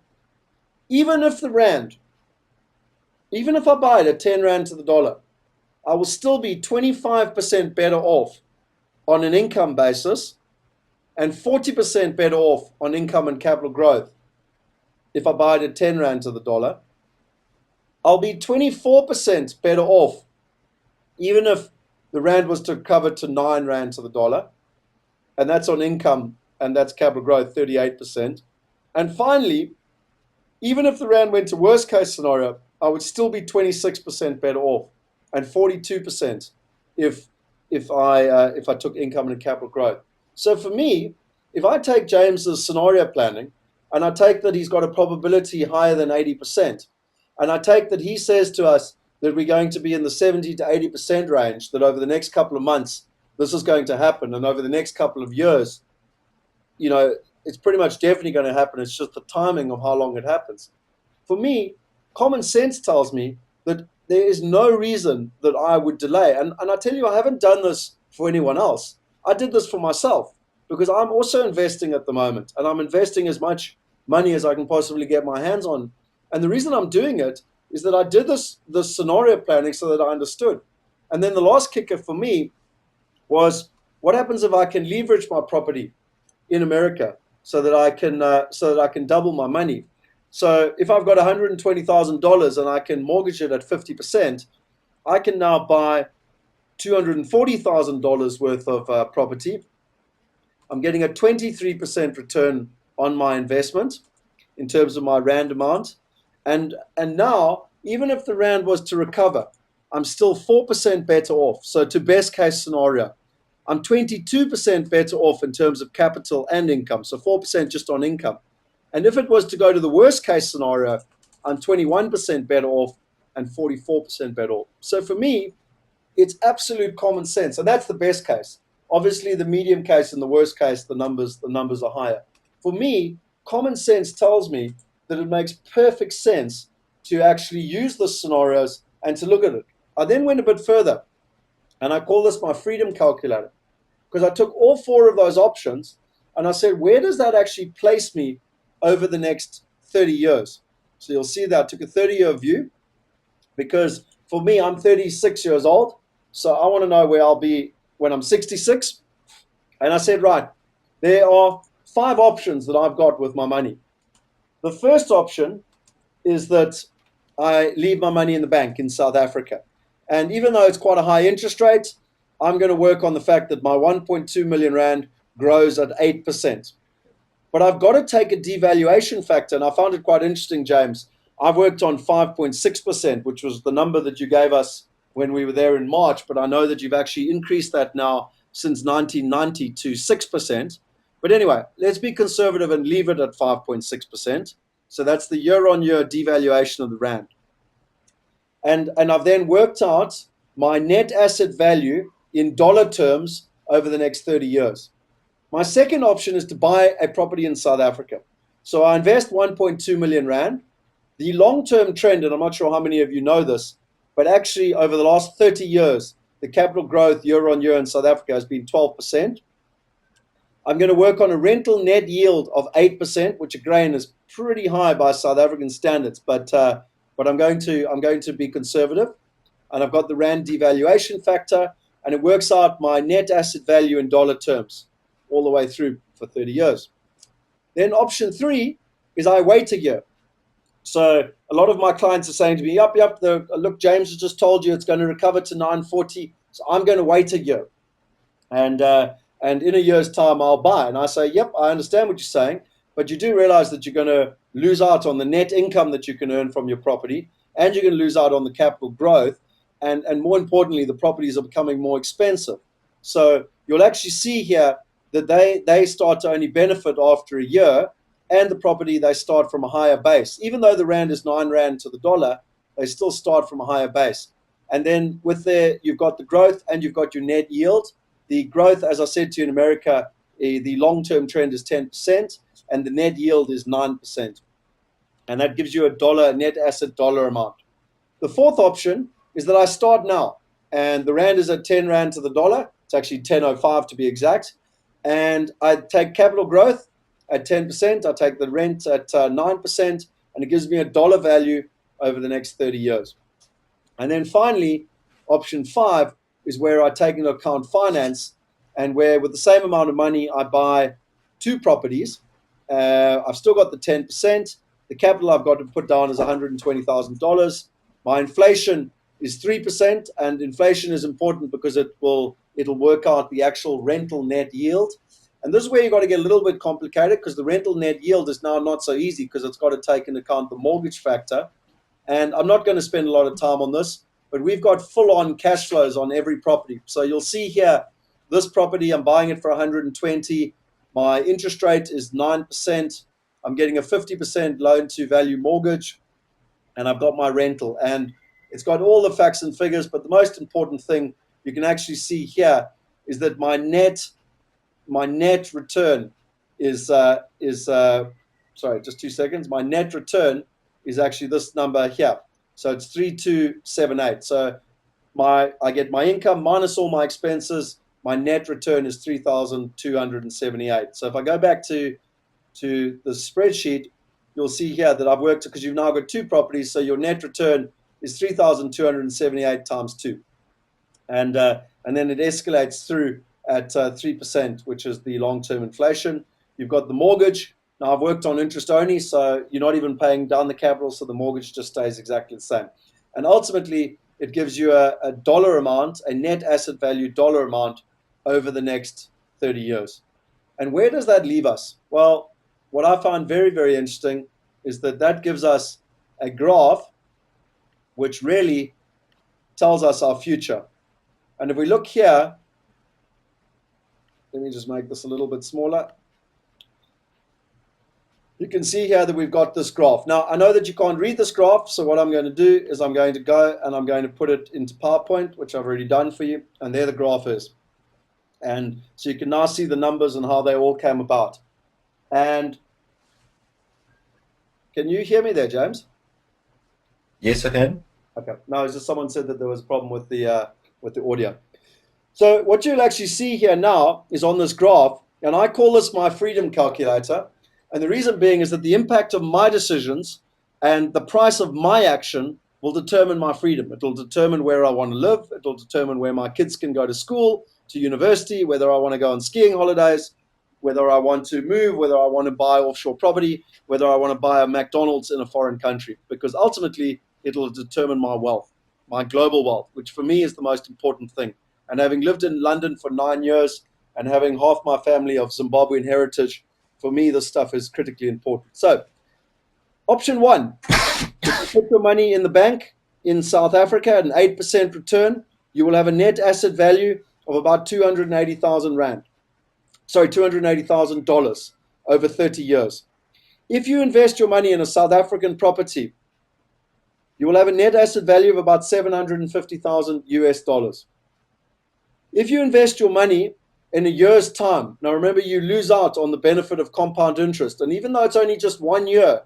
even if the Rand, even if I buy it at 10 Rand to the dollar, I will still be 25% better off on an income basis and 40% better off on income and capital growth. If I buy it at 10 Rand to the dollar, I'll be 24% better off, even if the Rand was to recover to 9 Rand to the dollar. And that's on income, and that's capital growth, 38%. And finally, even if the Rand went to worst case scenario, I would still be 26% better off, and 42% if I took income and capital growth. So for me, if I take James's scenario planning, and I take that he's got a probability higher than 80%, and I take that he says to us that we're going to be in the 70 to 80% range, that over the next couple of months, this is going to happen, and over the next couple of years, it's pretty much definitely going to happen. It's just the timing of how long it happens. For me, common sense tells me that there is no reason that I would delay. And I tell you, I haven't done this for anyone else. I did this for myself because I'm also investing at the moment, and I'm investing as much money as I can possibly get my hands on. And the reason I'm doing it is that I did this scenario planning so that I understood. And then the last kicker for me was, what happens if I can leverage my property in America so that I can double my money. So if I've got $120,000 and I can mortgage it at 50%, I can now buy $240,000 worth of property. I'm getting a 23% return on my investment in terms of my rand amount. And now, even if the rand was to recover, I'm still 4% better off. So to best case scenario, I'm 22% better off in terms of capital and income. So 4% just on income. And if it was to go to the worst case scenario, I'm 21% better off and 44% better off. So for me, it's absolute common sense. And that's the best case. Obviously, the medium case and the worst case, the numbers are higher. For me, common sense tells me that it makes perfect sense to actually use the scenarios and to look at it. I then went a bit further, and I call this my freedom calculator, because I took all four of those options and I said, where does that actually place me over the next 30 years? So you'll see that I took a 30-year view, because for me, I'm 36 years old. So I want to know where I'll be when I'm 66. And I said, right, there are 5 options that I've got with my money. The first option is that I leave my money in the bank in South Africa. And even though it's quite a high interest rate, I'm going to work on the fact that my 1.2 million rand grows at 8%. But I've got to take a devaluation factor. And I found it quite interesting, James. I've worked on 5.6%, which was the number that you gave us when we were there in March. But I know that you've actually increased that now since 1990 to 6%. But anyway, let's be conservative and leave it at 5.6%. So that's the year-on-year devaluation of the rand. And I've then worked out my net asset value in dollar terms over the next 30 years. My second option is to buy a property in South Africa. So I invest 1.2 million rand. The long-term trend, and I'm not sure how many of you know this, but actually over the last 30 years, the capital growth year-on-year in South Africa has been 12%. I'm going to work on a rental net yield of 8%, which again is pretty high by South African standards, but I'm going to be conservative. And I've got the rand devaluation factor, and it works out my net asset value in dollar terms all the way through for 30 years. Then option 3 is I wait a year. So a lot of my clients are saying to me, yep, look, James has just told you it's going to recover to 940, so I'm going to wait a year. And in a year's time, I'll buy. And I say, yep, I understand what you're saying, but you do realize that you're going to lose out on the net income that you can earn from your property, and you're going to lose out on the capital growth. And more importantly, the properties are becoming more expensive. So you'll actually see here that they start to only benefit after a year, and the property, they start from a higher base. Even though the rand is 9 rand to the dollar, they still start from a higher base. And then you've got the growth and you've got your net yield. The growth, as I said to you in America, the long-term trend is 10%, and the net yield is 9%. And that gives you a net asset dollar amount. The fourth option is that I start now, and the rand is at 10 rand to the dollar. It's actually 10.05 to be exact. And I take capital growth at 10%. I take the rent at 9%, and it gives me a dollar value over the next 30 years. And then finally, option 5 is where I take into account finance, and where with the same amount of money, I buy 2 properties. I've still got the 10%. The capital I've got to put down is $120,000. My inflation is 3%, and inflation is important because it'll work out the actual rental net yield. And this is where you've got to get a little bit complicated, because the rental net yield is now not so easy, because it's got to take into account the mortgage factor. And I'm not going to spend a lot of time on this, but we've got full-on cash flows on every property. So you'll see here, this property, I'm buying it for 120. My interest rate is 9%. I'm getting a 50% loan-to-value mortgage, and I've got my rental. And it's got all the facts and figures, but the most important thing you can actually see here is that my net return is sorry, just 2 seconds. My net return is actually this number here. So it's 3278. So I get my income minus all my expenses, my net return is 3,278. So if I go back to the spreadsheet, you'll see here that I've worked, because you've now got 2 properties, so your net return is 3,278 times 2. And then it escalates through at 3%, which is the long-term inflation. You've got the mortgage. Now, I've worked on interest only, so you're not even paying down the capital, so the mortgage just stays exactly the same. And ultimately, it gives you a dollar amount, a net asset value dollar amount over the next 30 years. And where does that leave us? Well, what I find very, very interesting is that gives us a graph which really tells us our future. And if we look here, let me just make this a little bit smaller. You can see here that we've got this graph. Now, I know that you can't read this graph, so what I'm going to do is I'm going to go and I'm going to put it into PowerPoint, which I've already done for you, and there the graph is. And so you can now see the numbers and how they all came about. And can you hear me there, James? Yes, I can. Okay. No, it's just someone said that there was a problem with the audio. So what you'll actually see here now is on this graph, and I call this my freedom calculator. And the reason being is that the impact of my decisions and the price of my action will determine my freedom. It will determine where I want to live. It will determine where my kids can go to school, to university, whether I want to go on skiing holidays, whether I want to move, whether I want to buy offshore property, whether I want to buy a McDonald's in a foreign country, because ultimately it will determine my wealth, my global wealth, which for me is the most important thing. And having lived in London for 9 years and having half my family of Zimbabwean heritage, for me, this stuff is critically important. So, option 1, if you put your money in the bank in South Africa at an 8% return, you will have a net asset value of about 280,000 Rand. Sorry, $280,000 over 30 years. If you invest your money in a South African property, you will have a net asset value of about 750,000 US dollars. If you invest your money in a year's time, now remember, you lose out on the benefit of compound interest. And even though it's only just 1 year,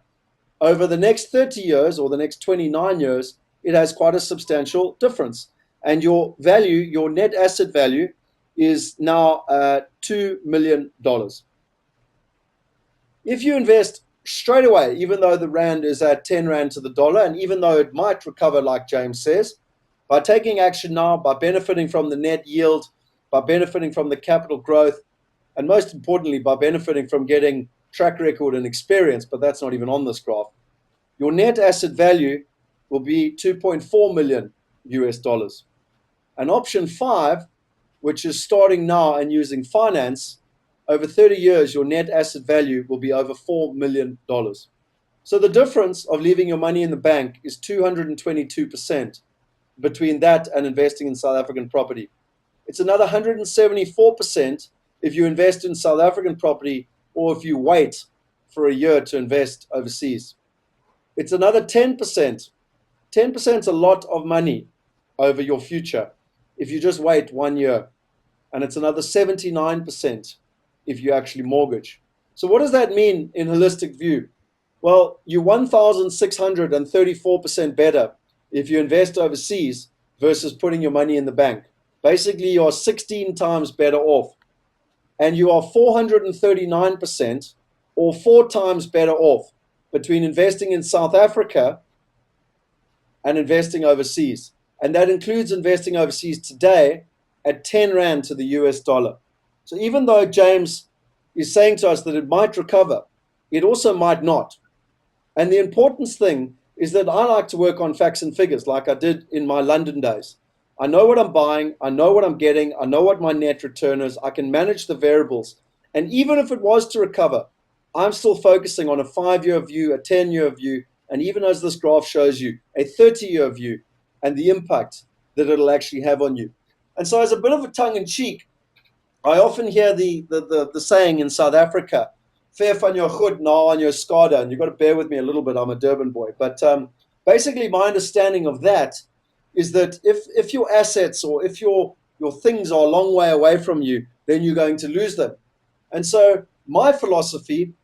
over the next 30 years or the next 29 years, it has quite a substantial difference. And your value, your net asset value, is now $2 million. If you invest straight away, even though the Rand is at 10 Rand to the dollar, and even though it might recover, like James says, by taking action now, by benefiting from the net yield, by benefiting from the capital growth, and most importantly, by benefiting from getting track record and experience, but that's not even on this graph, your net asset value will be 2.4 million US dollars. And option 5, which is starting now and using finance, over 30 years, your net asset value will be over $4 million. So the difference of leaving your money in the bank is 222% between that and investing in South African property. It's another 174% if you invest in South African property or if you wait for a year to invest overseas. It's another 10%. 10% is a lot of money over your future if you just wait 1 year. And it's another 79% if you actually mortgage. So what does that mean in holistic view? Well, you're 1,634% better if you invest overseas versus putting your money in the bank. Basically, you are 16 times better off. And you are 439% or 4 times better off between investing in South Africa and investing overseas. And that includes investing overseas today at 10 Rand to the US dollar. So even though James is saying to us that it might recover, it also might not. And the important thing is that I like to work on facts and figures like I did in my London days. I know what I'm buying, I know what I'm getting, I know what my net return is, I can manage the variables. And even if it was to recover, I'm still focusing on a 5-year view, a 10-year view, and even as this graph shows you, a 30-year view and the impact that it'll actually have on you. And so as a bit of a tongue-in-cheek, I often hear the saying in South Africa, "Fair van jou goed, na aan jou skade," and you've got to bear with me a little bit, I'm a Durban boy. But basically my understanding of that is that if your assets or if your things are a long way away from you, then you're going to lose them. And so my philosophy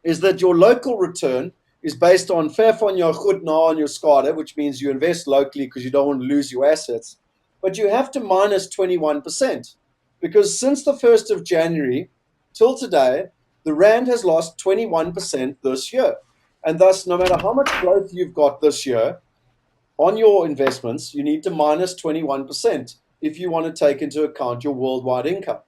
is that your local return is based on fair van jou goed, na aan jou skade, which means you invest locally because you don't want to lose your assets. But you have to minus 21%. because since the 1st of January till today, the Rand has lost 21% this year. And thus, no matter how much growth you've got this year on your investments, you need to minus 21% if you want to take into account your worldwide income.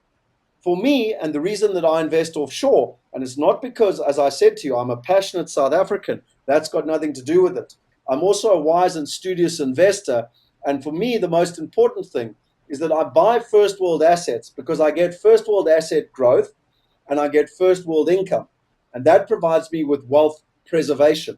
For me, and the reason that I invest offshore, and it's not because, as I said to you, I'm a passionate South African. That's got nothing to do with it. I'm also a wise and studious investor. And for me, the most important thing is that I buy first world assets because I get first world asset growth and I get first world income. And that provides me with wealth preservation.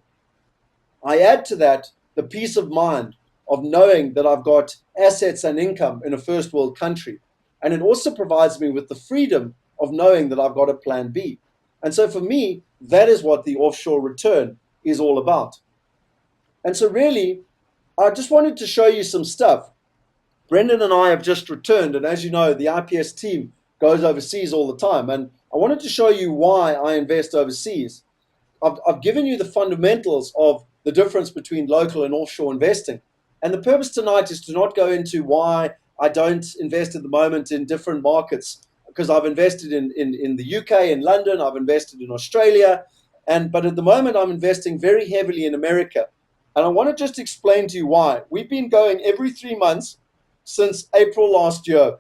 I add to that the peace of mind of knowing that I've got assets and income in a first world country. And it also provides me with the freedom of knowing that I've got a plan B. And so for me, that is what the offshore return is all about. And so really, I just wanted to show you some stuff. Brendan and I have just returned. And as you know, the IPS team goes overseas all the time. And I wanted to show you why I invest overseas. I've given you the fundamentals of the difference between local and offshore investing. And the purpose tonight is to not go into why I don't invest at the moment in different markets, because I've invested in the UK, in London, I've invested in Australia, but at the moment I'm investing very heavily in America. And I want to just explain to you why. We've been going every 3 months since April last year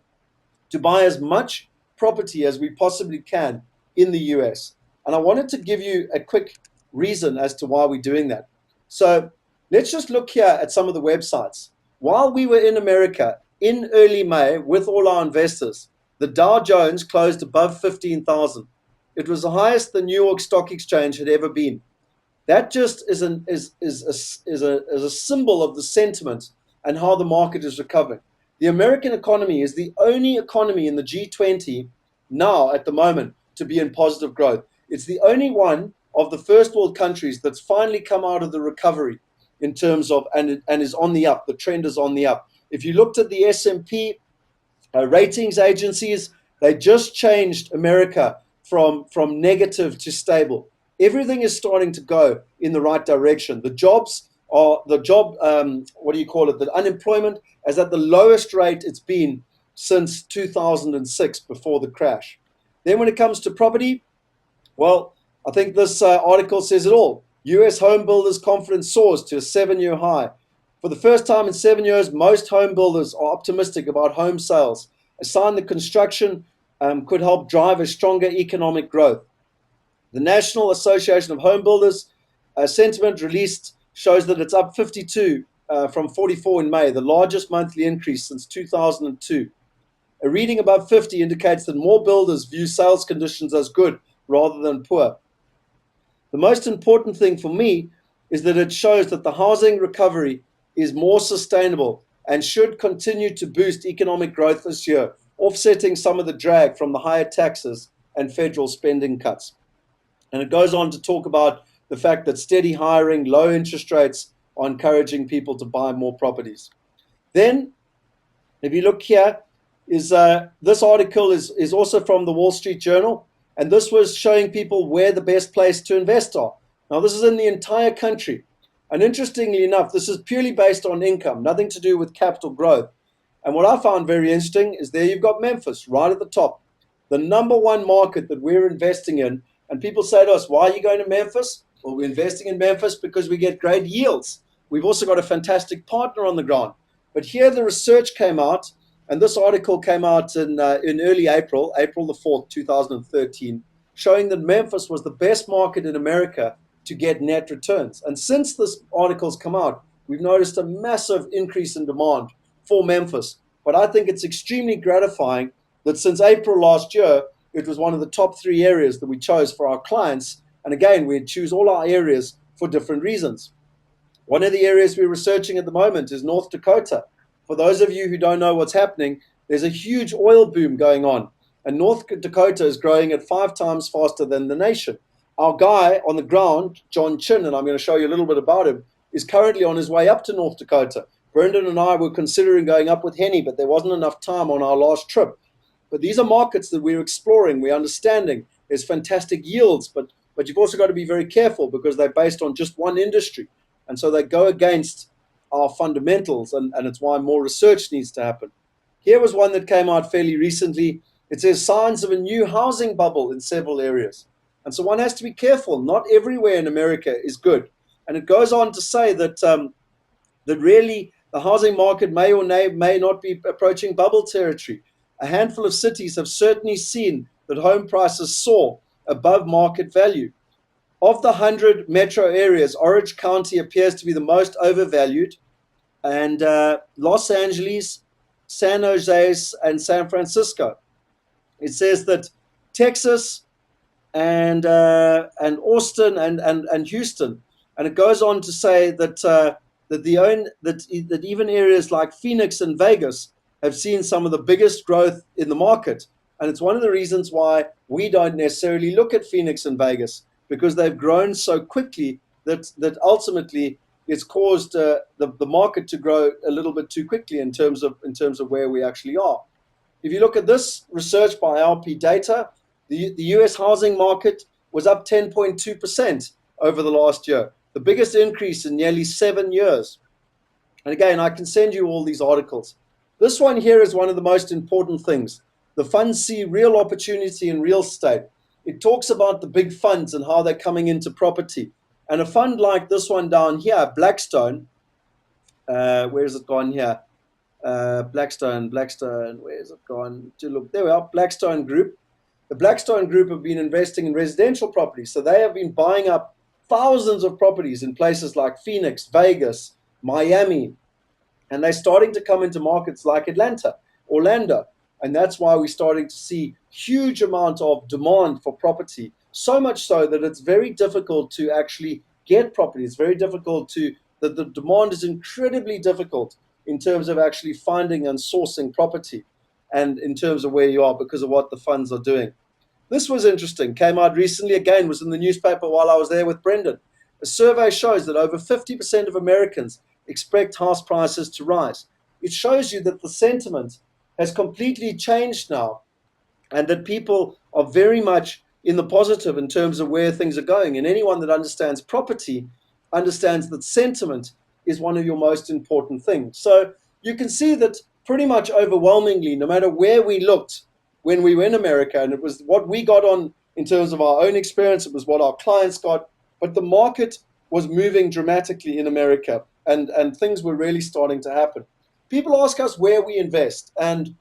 to buy as much property as we possibly can in the US. And I wanted to give you a quick reason as to why we're doing that. So let's just look here at some of the websites. While we were in America in early May with all our investors, the Dow Jones closed above 15,000. It was the highest the New York Stock Exchange had ever been. That just is a symbol of the sentiment and how the market is recovering. The American economy is the only economy in the G20 now at the moment to be in positive growth. It's the only one of the first world countries that's finally come out of the recovery in terms of, and is on the up. The trend is on the up. If you looked at the S&P ratings agencies, they just changed America from negative to stable. Everything is starting to go in the right direction. The unemployment is at the lowest rate it's been since 2006, before the crash. Then when it comes to property, well, I think this article says it all. US home builders' confidence soars to a 7-year high. For the first time in 7 years, most home builders are optimistic about home sales, a sign that construction could help drive a stronger economic growth. The National Association of Home Builders sentiment released shows that it's up 52 from 44 in May, the largest monthly increase since 2002. A reading above 50 indicates that more builders view sales conditions as good rather than poor. The most important thing for me is that it shows that the housing recovery is more sustainable and should continue to boost economic growth this year, offsetting some of the drag from the higher taxes and federal spending cuts. And it goes on to talk about the fact that steady hiring, low interest rates are encouraging people to buy more properties. Then, if you look here, this article is also from the Wall Street Journal, and this was showing people where the best place to invest are. Now, this is in the entire country. And interestingly enough, this is purely based on income, nothing to do with capital growth. And what I found very interesting is there you've got Memphis right at the top, the number one market that we're investing in. And people say to us, why are you going to Memphis? Well, we're investing in Memphis because we get great yields. We've also got a fantastic partner on the ground. But here the research came out, and this article came out in early April the 4th, 2013, showing that Memphis was the best market in America to get net returns. And since this article's come out, we've noticed a massive increase in demand for Memphis. But I think it's extremely gratifying that since April last year, it was one of the top 3 areas that we chose for our clients. And again, we choose all our areas for different reasons. One of the areas we're researching at the moment is North Dakota. For those of you who don't know what's happening, there's a huge oil boom going on. And North Dakota is growing at 5 times faster than the nation. Our guy on the ground, John Chin, and I'm going to show you a little bit about him, is currently on his way up to North Dakota. Brendan and I were considering going up with Henny, but there wasn't enough time on our last trip. But these are markets that we're exploring, we're understanding. There's fantastic yields, but you've also got to be very careful because they're based on just one industry. And so they go against our fundamentals, and it's why more research needs to happen. Here was one that came out fairly recently. It says signs of a new housing bubble in several areas. And so one has to be careful. Not everywhere in America is good. And it goes on to say that that really the housing market may or may not be approaching bubble territory. A handful of cities have certainly seen that home prices soar above market value. Of the 100 metro areas, Orange County appears to be the most overvalued, and Los Angeles, San Jose, and San Francisco. It says that Texas and Austin and Houston, and it goes on to say that even areas like Phoenix and Vegas have seen some of the biggest growth in the market, and it's one of the reasons why we don't necessarily look at Phoenix and Vegas, because they've grown so quickly that ultimately it's caused the market to grow a little bit too quickly in terms of where we actually are. If you look at this research by LP Data, the US housing market was up 10.2% over the last year, the biggest increase in nearly 7 years. And again, I can send you all these articles. This one here is one of the most important things. The funds see real opportunity in real estate. It talks about the big funds and how they're coming into property. And a fund like this one down here, Blackstone, where's it gone here? Blackstone, where's it gone? Look, there we are, Blackstone Group. The Blackstone Group have been investing in residential properties. So they have been buying up thousands of properties in places like Phoenix, Vegas, Miami. And they're starting to come into markets like Atlanta, Orlando. And that's why we're starting to see huge amount of demand for property. So much so that it's very difficult to actually get property. It's very difficult the demand is incredibly difficult in terms of actually finding and sourcing property, and in terms of where you are, because of what the funds are doing. This was interesting, came out recently, again, was in the newspaper while I was there with Brendan. A survey shows that over 50% of Americans expect house prices to rise. It shows you that the sentiment has completely changed now, and that people are very much in the positive in terms of where things are going. And anyone that understands property understands that sentiment is one of your most important things. So you can see that pretty much overwhelmingly, no matter where we looked when we were in America, and it was what we got on in terms of our own experience, it was what our clients got, but the market was moving dramatically in America, and things were really starting to happen. People ask us where we invest, and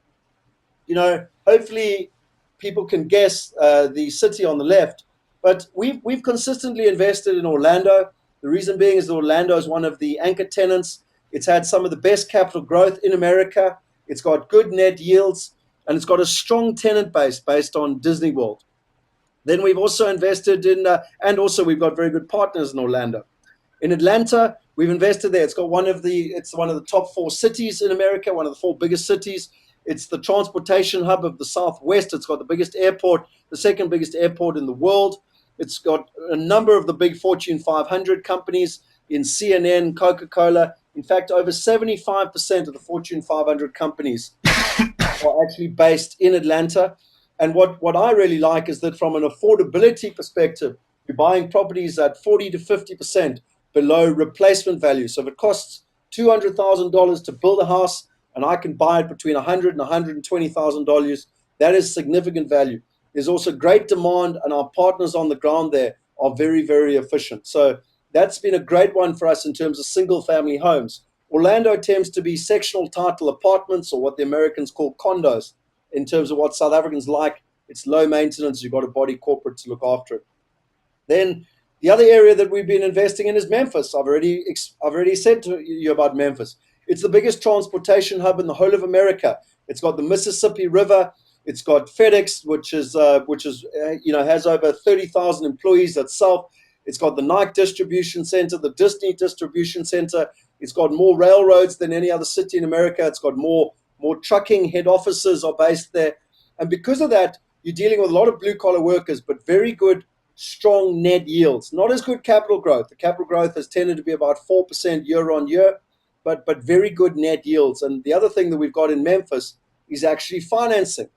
hopefully people can guess the city on the left, but we've consistently invested in Orlando. The reason being is that Orlando is one of the anchor tenants. It's had some of the best capital growth in America. It's got good net yields, and it's got a strong tenant base based on Disney World. Then we've also invested in, and also we've got very good partners in Orlando. In Atlanta, we've invested there. It's one of the top 4 cities in America, one of the 4 biggest cities. It's the transportation hub of the Southwest. It's got the biggest airport, the second biggest airport in the world. It's got a number of the big Fortune 500 companies in CNN, Coca-Cola. In fact, over 75% of the Fortune 500 companies are actually based in Atlanta. And what I really like is that from an affordability perspective, you're buying properties at 40 to 50% below replacement value. So if it costs $200,000 to build a house, and I can buy it between $100,000 and $120,000, that is significant value. There's also great demand, and our partners on the ground there are very, very efficient. So that's been a great one for us in terms of single-family homes. Orlando tends to be sectional title apartments, or what the Americans call condos, in terms of what South Africans like. It's low maintenance. You've got a body corporate to look after it. Then the other area that we've been investing in is Memphis. I've already said to you about Memphis. It's the biggest transportation hub in the whole of America. It's got the Mississippi River. It's got FedEx, which has over 30,000 employees itself. It's got the Nike distribution center, the Disney distribution center. It's got more railroads than any other city in America. It's got more trucking head offices are based there. And because of that, you're dealing with a lot of blue collar workers, but very good, strong net yields. Not as good capital growth. The capital growth has tended to be about 4% year on year, but very good net yields. And the other thing that we've got in Memphis is actually financing.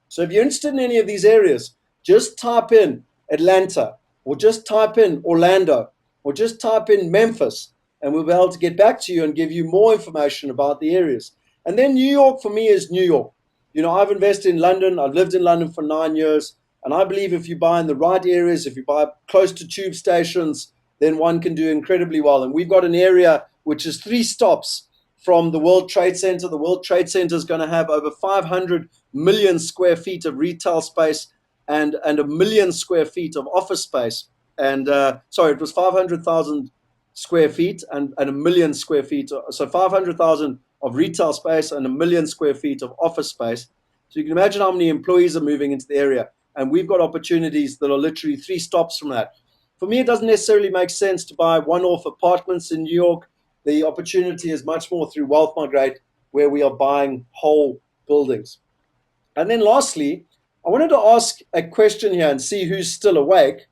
So if you're interested in any of these areas, just type in Atlanta, or just type in Orlando, or just type in Memphis, and we'll be able to get back to you and give you more information about the areas. And then New York for me is New York. I've invested in London. I've lived in London for 9 years. And I believe if you buy in the right areas, if you buy close to tube stations, then one can do incredibly well. And we've got an area which is 3 stops from the World Trade Center. The World Trade Center is going to have over 500 million square feet of retail space and 1 million square feet of office space. And it was 500,000 square feet and 1 million square feet. So 500,000 of retail space and 1 million square feet of office space. So you can imagine how many employees are moving into the area. And we've got opportunities that are literally 3 stops from that. For me, it doesn't necessarily make sense to buy one-off apartments in New York. The opportunity is much more through Wealth Migrate, where we are buying whole buildings. And then lastly, I wanted to ask a question here and see who's still awake.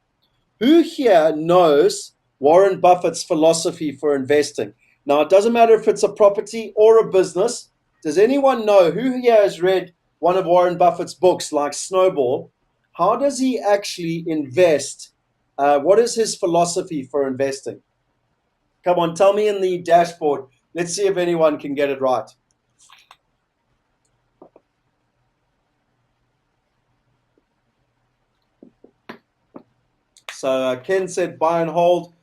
Who here knows Warren Buffett's philosophy for investing? Now, it doesn't matter if it's a property or a business. Does anyone know who here has read one of Warren Buffett's books like Snowball? How does he actually invest? What is his philosophy for investing? Come on, tell me in the dashboard. Let's see if anyone can get it right. So Ken said buy and hold.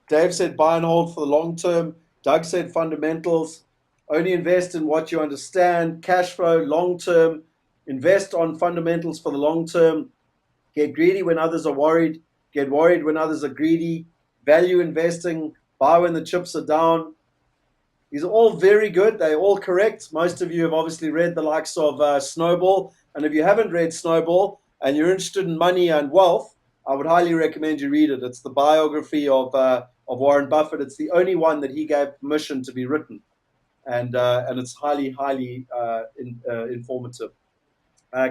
Dave said buy and hold for the long term. Doug said fundamentals. Only invest in what you understand. Cash flow, long term. Invest on fundamentals for the long term. Get greedy when others are worried. Get worried when others are greedy. Value investing. Buy when the chips are down. These are all very good. They're all correct. Most of you have obviously read the likes of Snowball. And if you haven't read Snowball and you're interested in money and wealth, I would highly recommend you read it. It's the biography of Warren Buffett. It's the only one that he gave permission to be written. And it's highly, highly informative.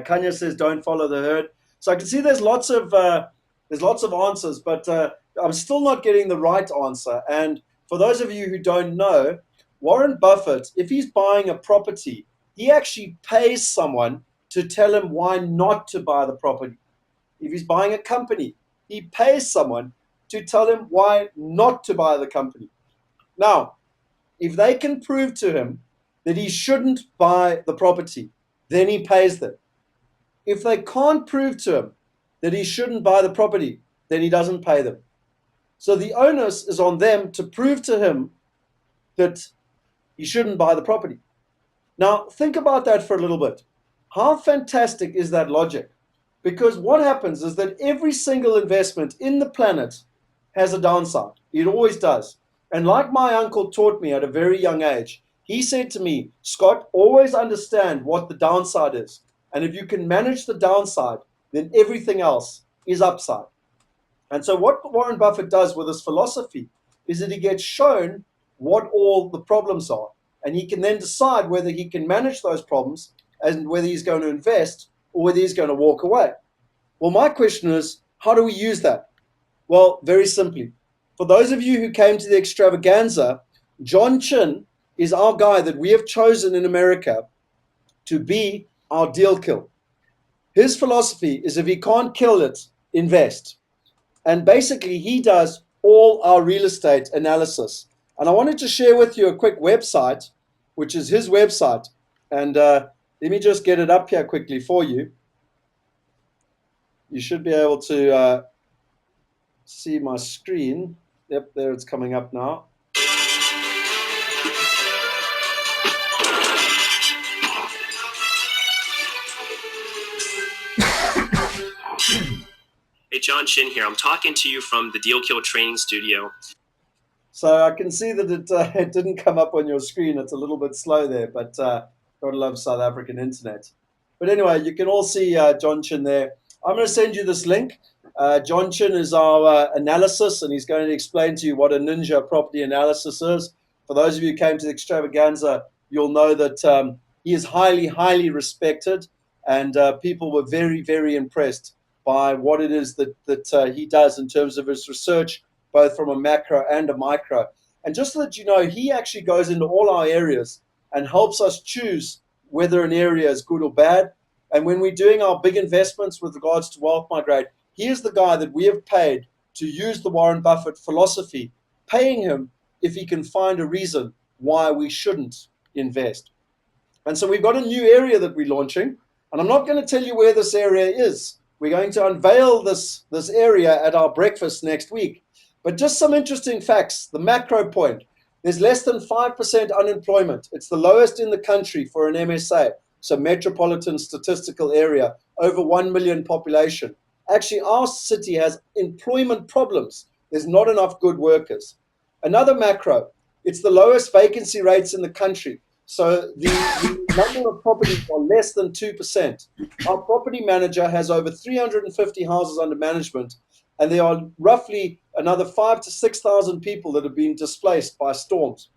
Kanya says, don't follow the herd. So I can see there's lots of answers, but I'm still not getting the right answer. And for those of you who don't know, Warren Buffett, if he's buying a property, he actually pays someone to tell him why not to buy the property. If he's buying a company, he pays someone to tell him why not to buy the company. Now, if they can prove to him that he shouldn't buy the property, then he pays them. If they can't prove to him that he shouldn't buy the property, then he doesn't pay them. So the onus is on them to prove to him that he shouldn't buy the property. Now, think about that for a little bit. How fantastic is that logic? Because what happens is that every single investment in the planet has a downside. It always does. And like my uncle taught me at a very young age, he said to me, Scott, always understand what the downside is. And if you can manage the downside, then everything else is upside. And so what Warren Buffett does with his philosophy is that he gets shown what all the problems are. And he can then decide whether he can manage those problems and whether he's going to invest or whether he's going to walk away. Well, my question is, how do we use that? Well, very simply. For those of you who came to the extravaganza, John Chin is our guy that we have chosen in America to be our deal kill. His philosophy is if he can't kill it, invest. And basically, he does all our real estate analysis. And I wanted to share with you a quick website, which is his website. And let me just get it up here quickly for you. You should be able to see my screen. Yep, there it's coming up now. Hey, John Chin here. I'm talking to you from the Deal Kill Training Studio. So I can see that it didn't come up on your screen. It's a little bit slow there, but gotta love South African internet. But anyway, you can all see John Chin there. I'm going to send you this link. John Chin is our analysis, and he's going to explain to you what a ninja property analysis is. For those of you who came to the extravaganza, you'll know that he is highly, highly respected, and people were very, very impressed by what it is that he does in terms of his research, both from a macro and a micro. And just so that you know, he actually goes into all our areas and helps us choose whether an area is good or bad. And when we're doing our big investments with regards to Wealth Migrate, he is the guy that we have paid to use the Warren Buffett philosophy, paying him if he can find a reason why we shouldn't invest. And so we've got a new area that we're launching. And I'm not going to tell you where this area is. We're going to unveil this area at our breakfast next week. But just some interesting facts. The macro point. There's less than 5% unemployment. It's the lowest in the country for an MSA, so Metropolitan Statistical Area, over 1 million population. Actually, our city has employment problems. There's not enough good workers. Another macro, it's the lowest vacancy rates in the country. So the number of properties are less than 2%. Our property manager has over 350 houses under management, and there are roughly another 5,000 to 6,000 people that have been displaced by storms.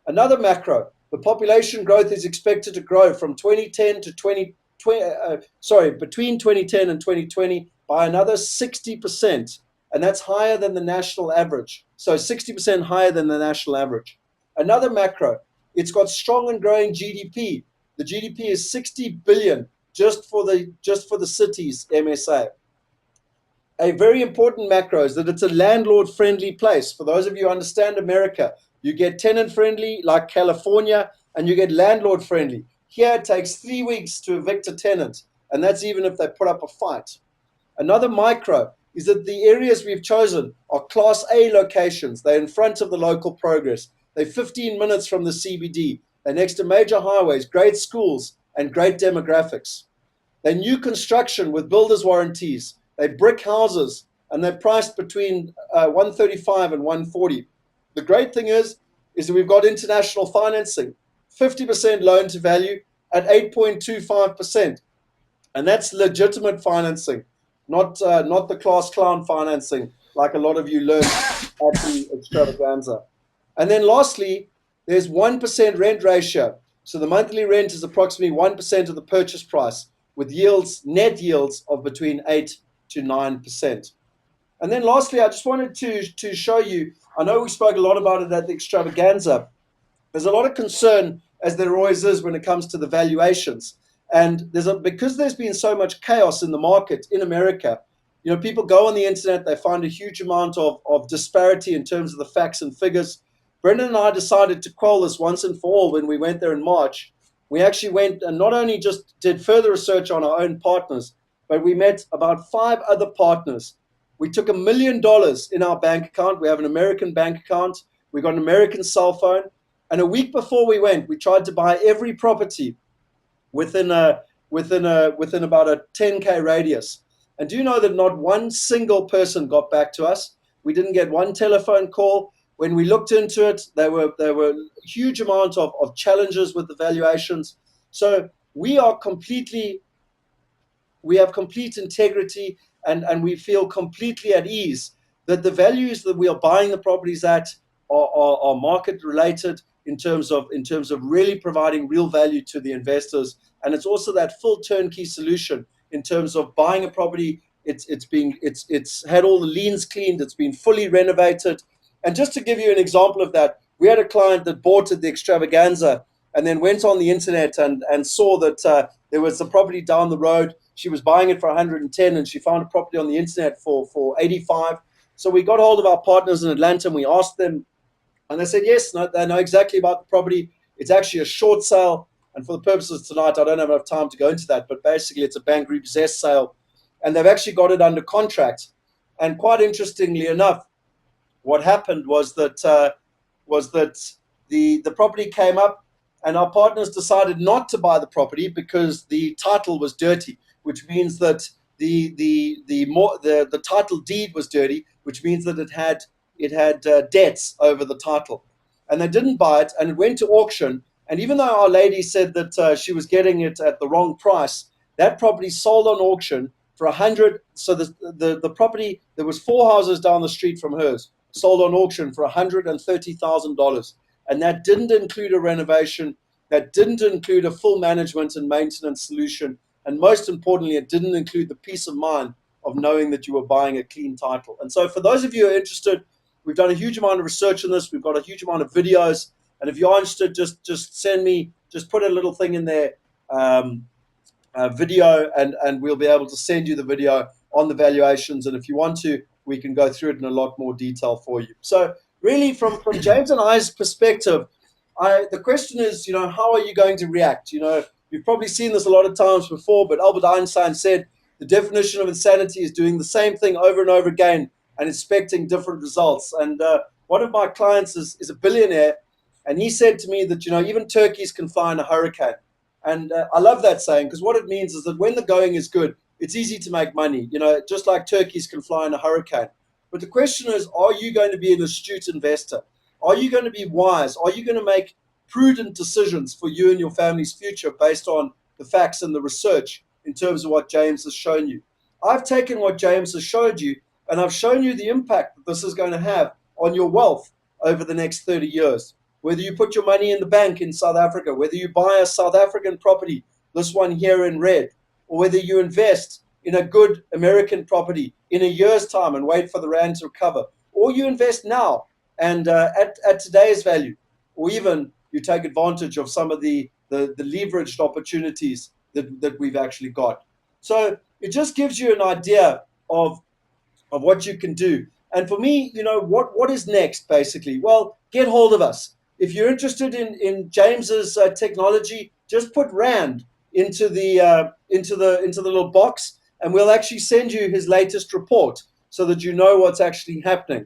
Another macro, the population growth is expected to grow from 2010 to between 2010 and 2020 by another 60%, and that's higher than the national average. So 60% higher than the national average. Another macro, it's got strong and growing GDP. The GDP is 60 billion just for the city's MSA. A very important macro is that it's a landlord-friendly place. For those of you who understand America, you get tenant-friendly like California, and you get landlord-friendly. Here it takes 3 weeks to evict a tenant, and that's even if they put up a fight. Another micro is that the areas we've chosen are Class A locations. They're in front of the local progress. They're 15 minutes from the CBD. They're next to major highways, great schools, and great demographics. They're new construction with builders' warranties. They're brick houses, and they're priced between 135 and 140. The great thing is that we've got international financing, 50% loan to value at 8.25%. And that's legitimate financing, not the class clown financing like a lot of you learned at the extravaganza. And then lastly, there's 1% rent ratio. So the monthly rent is approximately 1% of the purchase price, with net yields of between 8 to 9%. And then lastly, I just wanted to show you, I know we spoke a lot about it at the extravaganza. There's a lot of concern, as there always is when it comes to the valuations. And because there's been so much chaos in the market in America, people go on the internet, they find a huge amount of disparity in terms of the facts and figures. Brendan and I decided to quell this once and for all when we went there in March. We actually went and not only just did further research on our own partners, but we met about 5 other partners. We took $1 million in our bank account. We have an American bank account. We got an American cell phone. And a week before we went, we tried to buy every property within about a 10K radius. And do you know that not one single person got back to us? We didn't get one telephone call. When we looked into it, there were huge amounts of challenges with the valuations. So we have complete integrity, and we feel completely at ease that the values that we are buying the properties at are market related in terms of really providing real value to the investors. And it's also that full turnkey solution in terms of buying a property. It's had all the liens cleaned. It's been fully renovated. And just to give you an example of that, we had a client that bought at the extravaganza and then went on the internet and saw that there was a property down the road. She was buying it for 110, and she found a property on the internet for 85. So we got hold of our partners in Atlanta, and we asked them, and they said, yes, no, they know exactly about the property. It's actually a short sale. And for the purposes of tonight, I don't have enough time to go into that, but basically it's a bank repossessed sale. And they've actually got it under contract. And quite interestingly enough, what happened was that the property came up, and our partners decided not to buy the property because the title was dirty, which means that the title deed was dirty, which means that it had debts over the title. And they didn't buy it, and it went to auction. And even though our lady said that she was getting it at the wrong price, that property sold on auction for 100. So the property, there was 4 houses down the street from hers, sold on auction for $130,000. And that didn't include a renovation. That didn't include a full management and maintenance solution. And most importantly, it didn't include the peace of mind of knowing that you were buying a clean title. And so for those of you who are interested, we've done a huge amount of research on this. We've got a huge amount of videos. And if you're interested, just send me, just put a little thing in there, video, and we'll be able to send you the video on the valuations. And if you want to, we can go through it in a lot more detail for you. So really, from James and I's perspective, the question is, how are you going to react? You've probably seen this a lot of times before, but Albert Einstein said the definition of insanity is doing the same thing over and over again and expecting different results. And one of my clients is a billionaire, and he said to me that, even turkeys can fly in a hurricane. And I love that saying, because what it means is that when the going is good, it's easy to make money, just like turkeys can fly in a hurricane. But the question is, are you going to be an astute investor? Are you going to be wise? Are you going to make prudent decisions for you and your family's future based on the facts and the research in terms of what James has shown you? I've taken what James has showed you, and I've shown you the impact that this is going to have on your wealth over the next 30 years. Whether you put your money in the bank in South Africa, whether you buy a South African property, this one here in red, or whether you invest in a good American property in a year's time and wait for the rand to recover, or you invest now and at today's value, or even you take advantage of some of the leveraged opportunities that we've actually got. So it just gives you an idea of what you can do. And for me, what is next, basically? Well, get hold of us. If you're interested in James's technology, just put Rand into the little box, and we'll actually send you his latest report so that you know what's actually happening.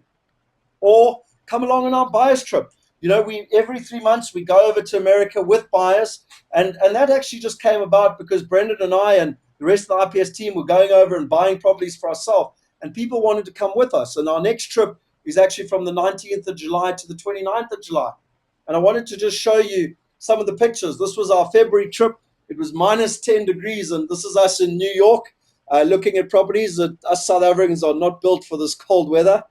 Or come along on our buyers trip. We every 3 months we go over to America with buyers, and that actually just came about because Brendan and I and the rest of the IPS team were going over and buying properties for ourselves, and people wanted to come with us. And our next trip is actually from the 19th of July to the 29th of July. And I wanted to just show you some of the pictures. This was our February trip. It was minus 10 degrees, and this is us in New York looking at properties that us South Africans are not built for this cold weather.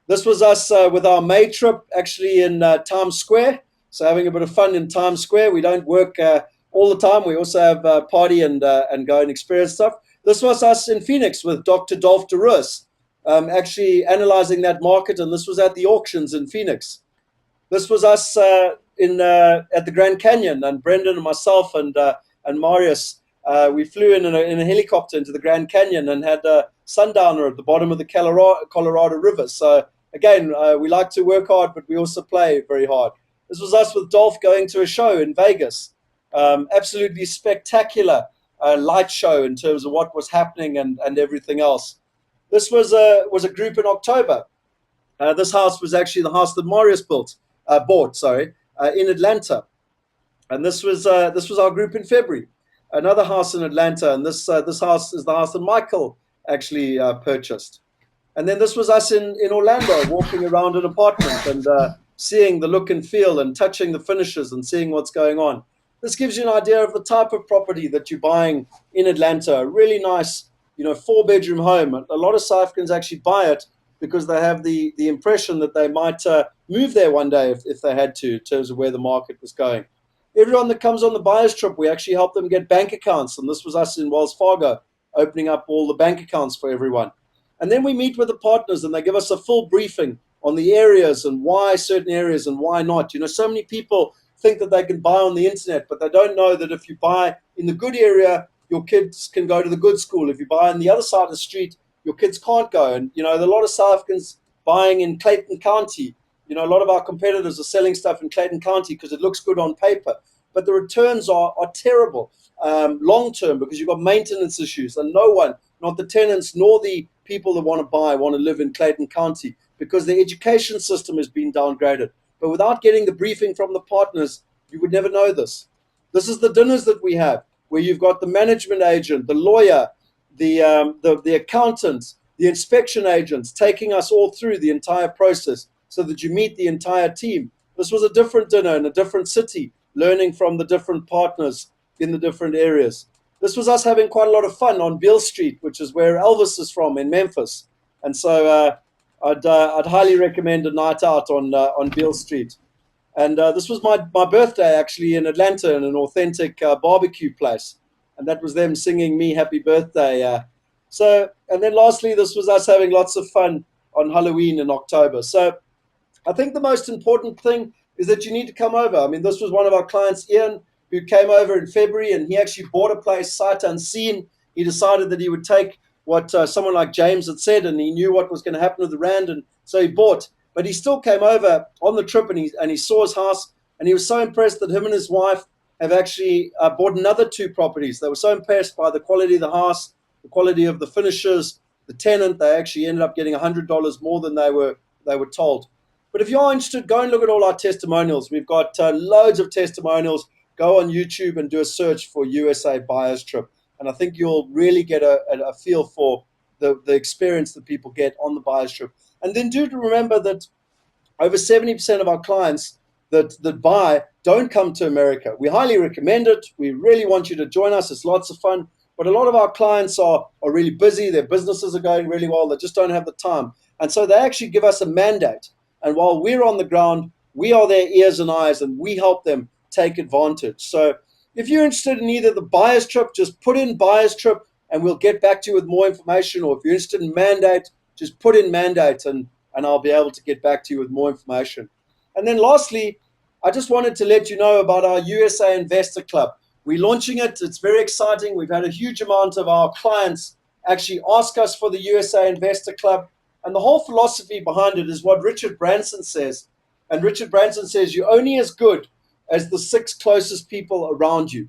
This was us with our May trip, actually in Times Square. So having a bit of fun in Times Square. We don't work all the time. We also have a party and go and experience stuff. This was us in Phoenix with Dr. Dolph DeRoos, actually analyzing that market, and this was at the auctions in Phoenix. This was us at the Grand Canyon, and Brendan and myself and Marius, we flew in a helicopter into the Grand Canyon and had a sundowner at the bottom of the Colorado River. So again, we like to work hard, but we also play very hard. This was us with Dolph going to a show in Vegas. Absolutely spectacular light show in terms of what was happening and everything else. This was a group in October. This house was actually the house that Marius bought in Atlanta, and this was our group in February. Another house in Atlanta, and this house is the house that Michael actually purchased. And then this was us in Orlando, walking around an apartment and seeing the look and feel and touching the finishes and seeing what's going on. This gives you an idea of the type of property that you're buying in Atlanta. A really nice, 4-bedroom home. A lot of South Africans actually buy it because they have the impression that they might move there one day if they had to, in terms of where the market was going. Everyone that comes on the buyer's trip, we actually help them get bank accounts. And this was us in Wells Fargo, opening up all the bank accounts for everyone. And then we meet with the partners, and they give us a full briefing on the areas and why certain areas and why not. So many people think that they can buy on the internet, but they don't know that if you buy in the good area, your kids can go to the good school. If you buy on the other side of the street, your kids can't go. And, there are a lot of South Africans buying in Clayton County. A lot of our competitors are selling stuff in Clayton County because it looks good on paper. But the returns are terrible long-term because you've got maintenance issues. And no one, not the tenants nor the people that want to live in Clayton County because the education system has been downgraded. But without getting the briefing from the partners, you would never know this. This is the dinners that we have, where you've got the management agent, the lawyer, the accountants, the inspection agents taking us all through the entire process so that you meet the entire team. This was a different dinner in a different city, learning from the different partners in the different areas. This was us having quite a lot of fun on Beale Street, which is where Elvis is from in Memphis. And so I'd highly recommend a night out on Beale Street. And this was my birthday, actually, in Atlanta in an authentic barbecue place. And that was them singing me happy birthday. And then lastly, this was us having lots of fun on Halloween in October. So I think the most important thing is that you need to come over. I mean, this was one of our clients, Ian, who came over in February, and he actually bought a place sight unseen. He decided that he would take what someone like James had said, and he knew what was going to happen with the rand, and so he bought. But he still came over on the trip, and he saw his house. And he was so impressed that him and his wife have actually bought another 2 properties. They were so impressed by the quality of the house, the quality of the finishes, the tenant. They actually ended up getting $100 more than they were told. But if you're interested, go and look at all our testimonials. We've got loads of testimonials. Go on YouTube and do a search for USA Buyers Trip. And I think you'll really get a feel for the experience that people get on the buyers trip. And then do remember that over 70% of our clients that buy don't come to America. We highly recommend it. We really want you to join us. It's lots of fun. But a lot of our clients are really busy. Their businesses are going really well. They just don't have the time. And so they actually give us a mandate. And while we're on the ground, we are their ears and eyes, and we help them take advantage. So if you're interested in either the buyer's trip, just put in buyer's trip and we'll get back to you with more information. Or if you're interested in mandate, just put in mandate and I'll be able to get back to you with more information. And then lastly, I just wanted to let you know about our USA Investor Club. We're launching it. It's very exciting. We've had a huge amount of our clients actually ask us for the USA Investor Club. And the whole philosophy behind it is what Richard Branson says. And Richard Branson says, you're only as good as the 6 closest people around you.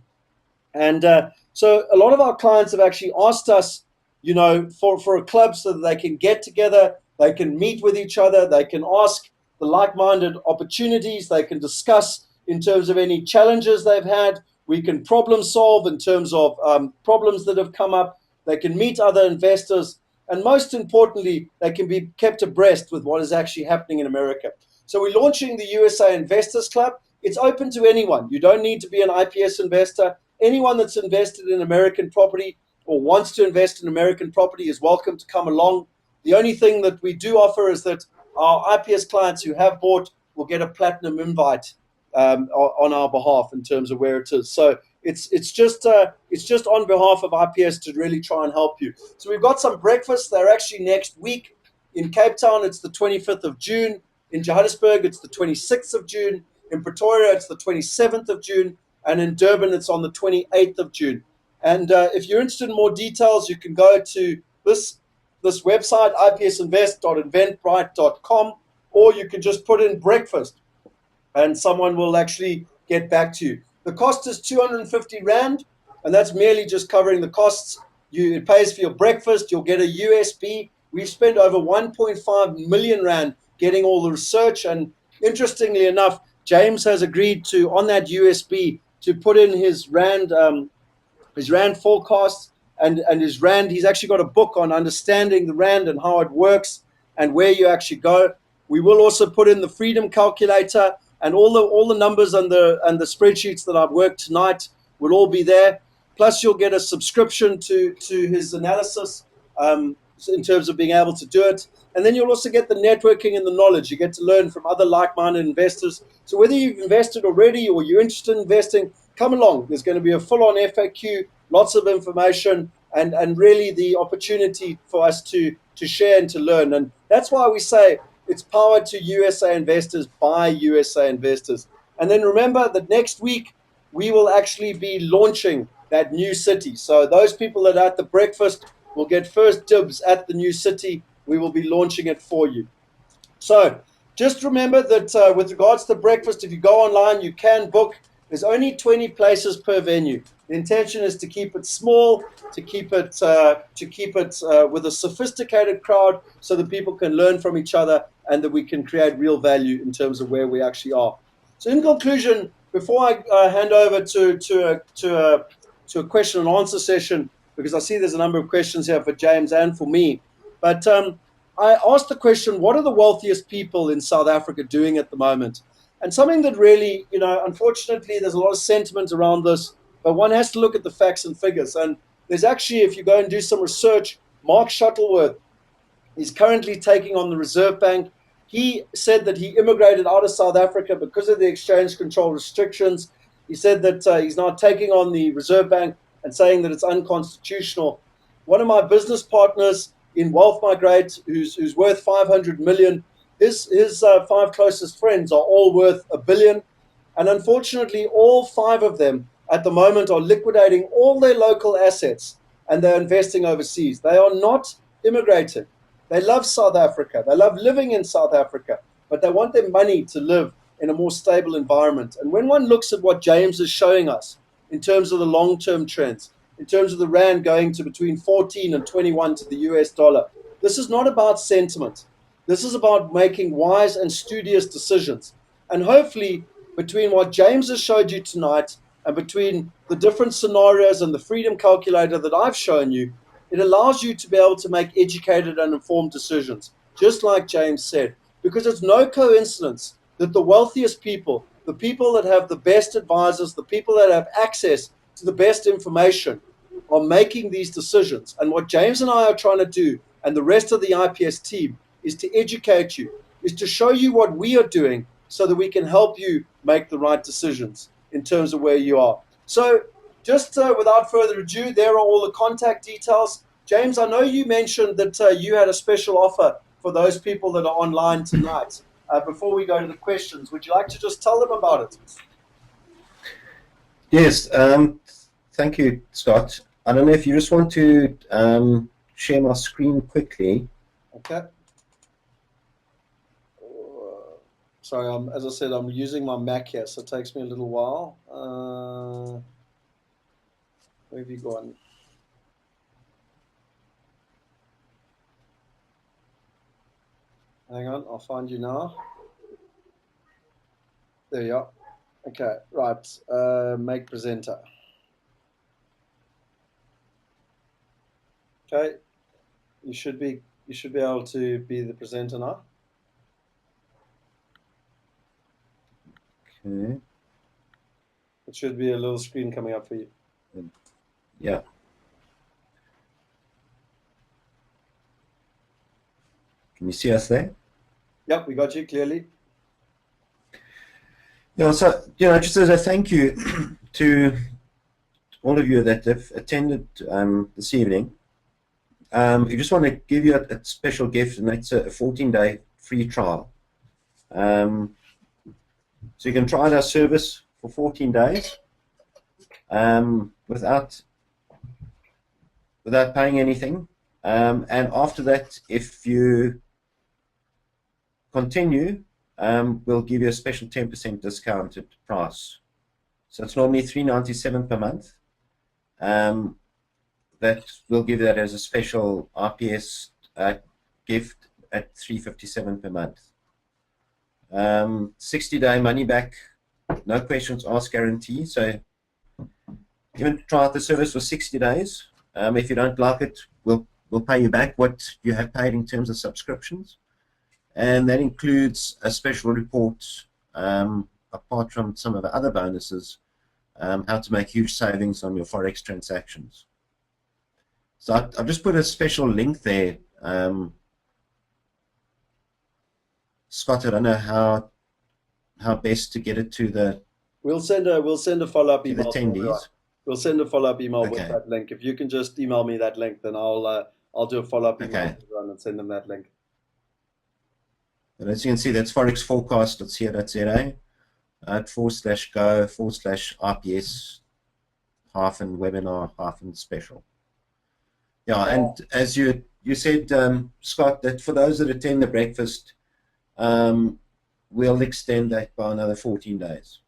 And so a lot of our clients have actually asked us, for a club so that they can get together, they can meet with each other, they can ask the like-minded opportunities, they can discuss in terms of any challenges they've had, we can problem solve in terms of problems that have come up, they can meet other investors, and most importantly, they can be kept abreast with what is actually happening in America. So we're launching the USA Investors Club. It's open to anyone. You don't need to be an IPS investor. Anyone that's invested in American property or wants to invest in American property is welcome to come along. The only thing that we do offer is that our IPS clients who have bought will get a platinum invite on our behalf in terms of where it is. So it's just on behalf of IPS to really try and help you. So we've got some breakfasts. They're actually next week. In Cape Town, it's the 25th of June. In Johannesburg, it's the 26th of June. In Pretoria, it's the 27th of June. And in Durban, it's on the 28th of June. And if you're interested in more details, you can go to this website, ipsinvest.eventbrite.com, or you can just put in breakfast and someone will actually get back to you. The cost is 250 Rand, and that's merely just covering the costs. It pays for your breakfast. You'll get a USB. We've spent over 1.5 million Rand getting all the research. And interestingly enough, James has agreed to, on that USB, to put in his Rand forecasts and his Rand. He's actually got a book on understanding the Rand and how it works and where you actually go. We will also put in the freedom calculator, and all the numbers and the spreadsheets that I've worked tonight will all be there. Plus, you'll get a subscription to his analysis in terms of being able to do it. And then you'll also get the networking and the knowledge. You get to learn from other like-minded investors. So whether you've invested already or you're interested in investing, come along. There's going to be a full-on FAQ, lots of information, and really the opportunity for us to share and to learn. And that's why we say it's powered to USA investors by USA investors. And then remember that next week we will actually be launching that new city. So those people that are at the breakfast will get first dibs at the new city. We will be launching it for you. So just remember that with regards to breakfast, if you go online, you can book. There's only 20 places per venue. The intention is to keep it small, to keep it with a sophisticated crowd so that people can learn from each other and that we can create real value in terms of where we actually are. So in conclusion, before I hand over to a question and answer session, because I see there's a number of questions here for James and for me, but I asked the question, what are the wealthiest people in South Africa doing at the moment? And something that really, unfortunately, there's a lot of sentiment around this, but one has to look at the facts and figures. And there's actually, if you go and do some research, Mark Shuttleworth is currently taking on the Reserve Bank. He said that he immigrated out of South Africa because of the exchange control restrictions. He said that he's now taking on the Reserve Bank and saying that it's unconstitutional. One of my business partners in Wealth Migrate, who's worth 500 million, his 5 closest friends are all worth $1 billion. And unfortunately, all 5 of them at the moment are liquidating all their local assets and they're investing overseas. They are not immigrating. They love South Africa. They love living in South Africa, but they want their money to live in a more stable environment. And when one looks at what James is showing us in terms of the long-term trends, in terms of the rand going to between 14 and 21 to the US dollar, this is not about sentiment. This is about making wise and studious decisions. And hopefully, between what James has showed you tonight and between the different scenarios and the freedom calculator that I've shown you, it allows you to be able to make educated and informed decisions, just like James said, because it's no coincidence that the wealthiest people, the people that have the best advisors, the people that have access to the best information, are making these decisions. And what James and I are trying to do, and the rest of the IPS team, is to educate you, is to show you what we are doing so that we can help you make the right decisions in terms of where you are. So just without further ado, there are all the contact details. James, I know you mentioned that you had a special offer for those people that are online tonight. Before we go to the questions, would you like to just tell them about it? Yes, thank you, Scott. I don't know if you just want to share my screen quickly. Okay. Sorry, as I said, I'm using my Mac here, so it takes me a little while. Where have you gone? Hang on, I'll find you now. There you are. Okay, right. Make presenter. Okay, you should be able to be the presenter now. Okay. It should be a little screen coming up for you. Yeah. Can you see us there? Yep, we got you clearly. Yeah, so, just as a thank you to all of you that have attended this evening, we just want to give you a special gift, and that's a 14-day free trial. So you can try our service for 14 days without paying anything. And after that, if you continue, we'll give you a special 10% discounted price. So it's normally $397 per month. That we'll give that as a special RPS gift at $357 per month. 60-day money back, no questions asked guarantee. So even try out the service for 60 days. If you don't like it, we'll pay you back what you have paid in terms of subscriptions. And that includes a special report, apart from some of the other bonuses, how to make huge savings on your Forex transactions. So I've just put a special link there. Scott, I don't know how best to get it to the. We'll send a follow-up email. The attendees. We'll send a follow-up email Okay. with that link. If you can just email me that link, then I'll do a follow-up email Okay. to everyone and send them that link. And as you can see, that's forexforecast.co.za /go/IPS -webinar -special. Yeah, and as you said, Scott, that for those that attend the breakfast, we'll extend that by another 14 days.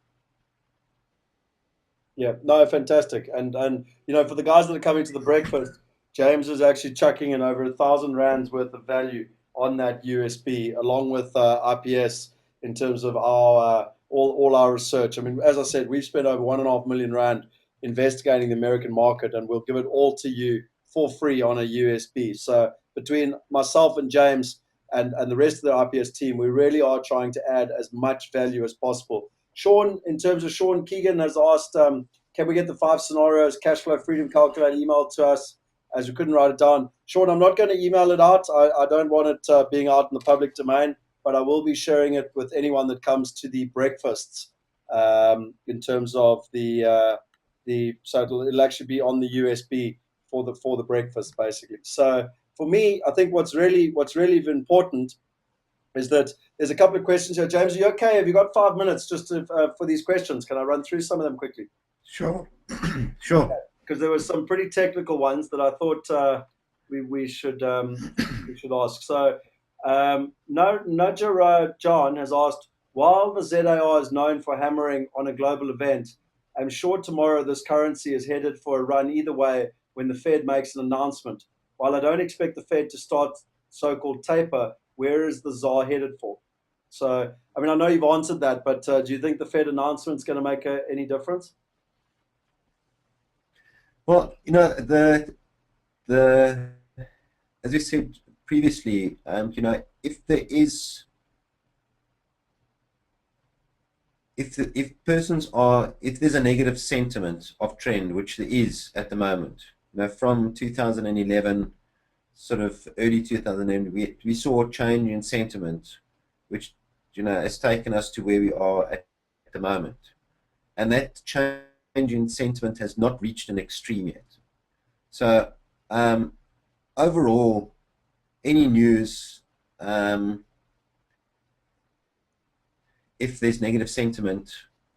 Yeah, no, fantastic. And for the guys that are coming to the breakfast, James is actually chucking in over 1,000 rands worth of value on that USB, along with IPS in terms of our all our research. I mean, as I said, we've spent over 1.5 million rand investigating the American market, and we'll give it all to you for free on a USB. So between myself and James and the rest of the IPS team, we really are trying to add as much value as possible. Sean, in terms of Sean Keegan, has asked, can we get the 5 scenarios cash flow freedom calculator emailed to us, as we couldn't write it down. Sean, I'm not going to email it out. I don't want it being out in the public domain, but I will be sharing it with anyone that comes to the breakfasts in terms of so it'll actually be on the USB for the breakfast, basically. So for me, I think what's really important is that there's a couple of questions here. James, are you okay? Have you got 5 minutes just for these questions? Can I run through some of them quickly? Sure. Sure. Because there were some pretty technical ones that I thought we should ask. So Najar John has asked, While the ZAR is known for hammering on a global event, I'm sure tomorrow this currency is headed for a run either way when the Fed makes an announcement. While I don't expect the Fed to start so-called taper, where is the ZAR headed for? So, I mean, I know you've answered that, but do you think the Fed announcement is going to make any difference? Well, the as I said previously, if there is if there's a negative sentiment of trend, which there is at the moment, from 2011, sort of early 2011, we saw a change in sentiment, which has taken us to where we are at the moment, and that change in sentiment has not reached an extreme yet. So overall, any news, if there's negative sentiment,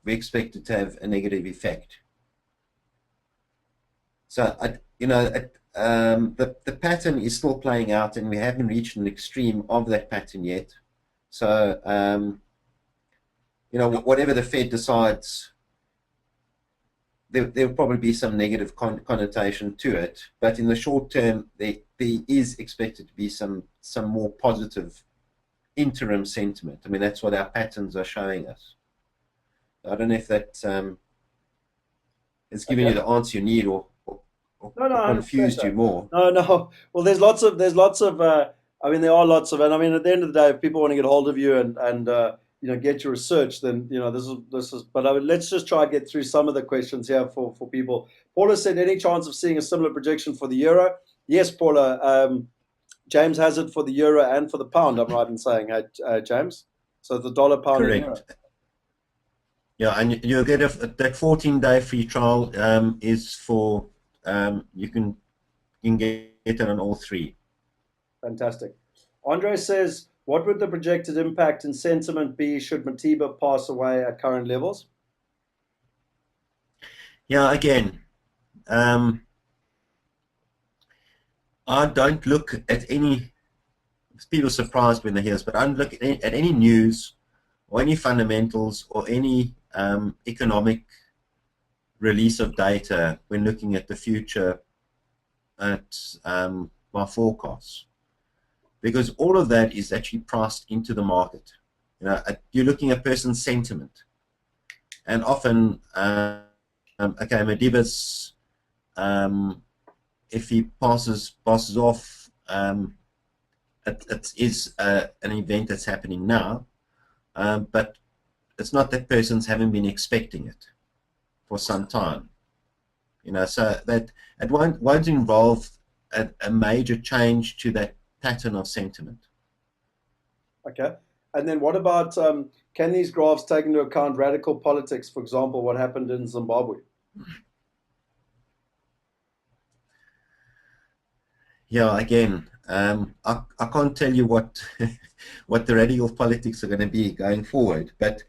we expect it to have a negative effect. So, the pattern is still playing out, and we haven't reached an extreme of that pattern yet. So, whatever the Fed decides, there'll probably be some negative connotation to it. But in the short term, there is expected to be some more positive interim sentiment. I mean, that's what our patterns are showing us. I don't know if that is giving you the answer you need, or No, confused you more. No. Well, there's lots of. I mean, there are lots of, and I mean, at the end of the day, if people want to get hold of you and get your research, then this is. But let's just try and get through some of the questions here for people. Paula said, any chance of seeing a similar projection for the euro? Yes, Paula. James has it for the euro and for the pound. I'm right in saying, James. So the dollar, pound, correct. And euro. Yeah, and you'll get that 14-day free trial is for you can get it on all three. Fantastic. Andre says, what would the projected impact in sentiment be should Matiba pass away at current levels? Yeah, again, I don't look at any, people are surprised when they hear this, but I don't look at any news or any fundamentals or any economic release of data when looking at the future at my forecasts, because all of that is actually priced into the market. You're looking at person's sentiment, and often, okay, Madiba's, if he passes off, it is an event that's happening now, but it's not that persons haven't been expecting it for some time. So that it won't involve a major change to that pattern of sentiment. Okay. And then what about, can these graphs take into account radical politics, for example, what happened in Zimbabwe? Yeah, again, I can't tell you what what the radical politics are going to be going forward, but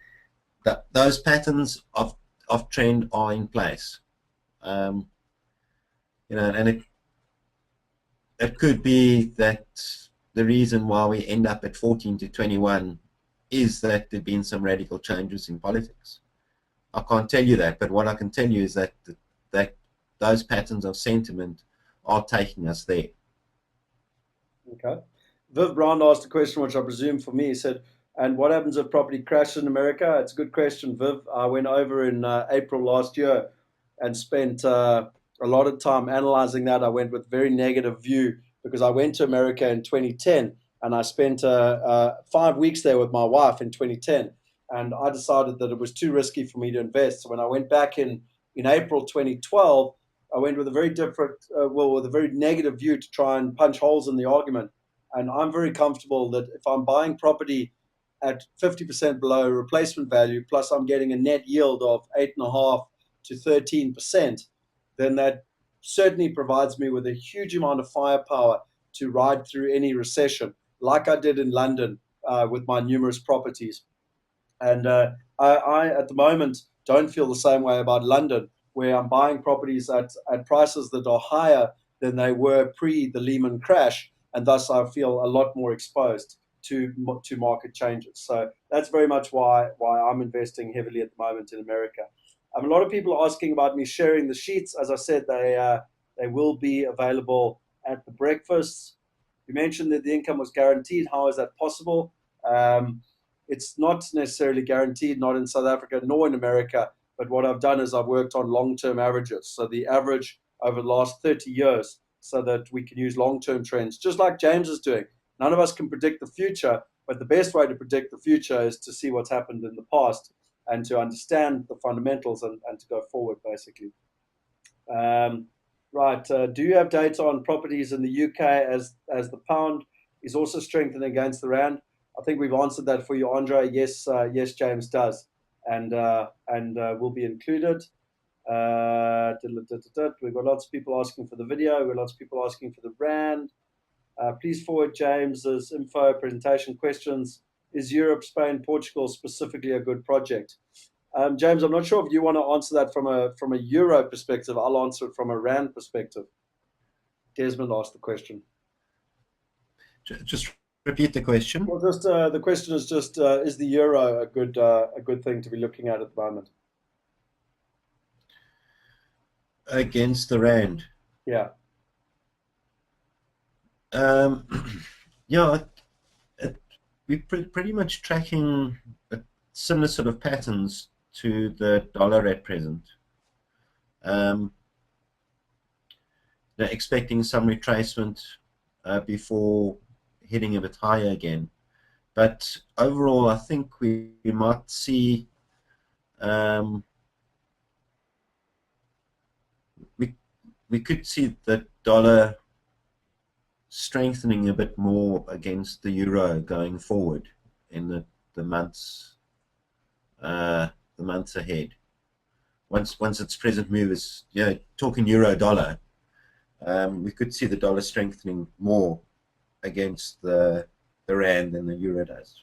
those patterns of trend are in place. And it could be that the reason why we end up at 14 to 21 is that there have been some radical changes in politics. I can't tell you that, but what I can tell you is that those patterns of sentiment are taking us there. Okay. Viv Brown asked a question, which I presume for me. He said, and what happens if property crashes in America? It's a good question, Viv. I went over in April last year and spent a lot of time analyzing that. I went with very negative view because I went to America in 2010 and I spent 5 weeks there with my wife in 2010. And I decided that it was too risky for me to invest. So when I went back in April 2012, I went with a very different, with a very negative view to try and punch holes in the argument. And I'm very comfortable that if I'm buying property at 50% below replacement value, plus I'm getting a net yield of 8.5% to 13%, then that certainly provides me with a huge amount of firepower to ride through any recession, like I did in London with my numerous properties. And I, at the moment, don't feel the same way about London, where I'm buying properties at prices that are higher than they were pre the Lehman crash, and thus I feel a lot more exposed to market changes. So that's very much why I'm investing heavily at the moment in America. A lot of people are asking about me sharing the sheets. As I said, they will be available at the breakfasts. You mentioned that the income was guaranteed. How is that possible? It's not necessarily guaranteed, not in South Africa nor in America. But what I've done is I've worked on long-term averages. So the average over the last 30 years, so that we can use long-term trends, just like James is doing. None of us can predict the future, but the best way to predict the future is to see what's happened in the past and to understand the fundamentals and to go forward, basically. Right. Do you have data on properties in the UK as the pound is also strengthening against the rand? I think we've answered that for you, Andre. Yes, yes, James does, and will be included. We've got lots of people asking for the video. We've got lots of people asking for the rand. Please forward James's info, presentation questions. Is Europe, Spain, Portugal specifically a good project? James, I'm not sure if you want to answer that from a euro perspective. I'll answer it from a rand perspective. Desmond asked the question. Just repeat the question. Well, just the question is just is the euro a good thing to be looking at the moment? Against the rand. Yeah. Yeah, we're pretty much tracking similar sort of patterns to the dollar at present. They're expecting some retracement before heading a bit higher again. But overall, I think we might see we could see the dollar strengthening a bit more against the euro going forward in the months ahead. Once its present move is, talking euro dollar, we could see the dollar strengthening more against the rand than the euro does.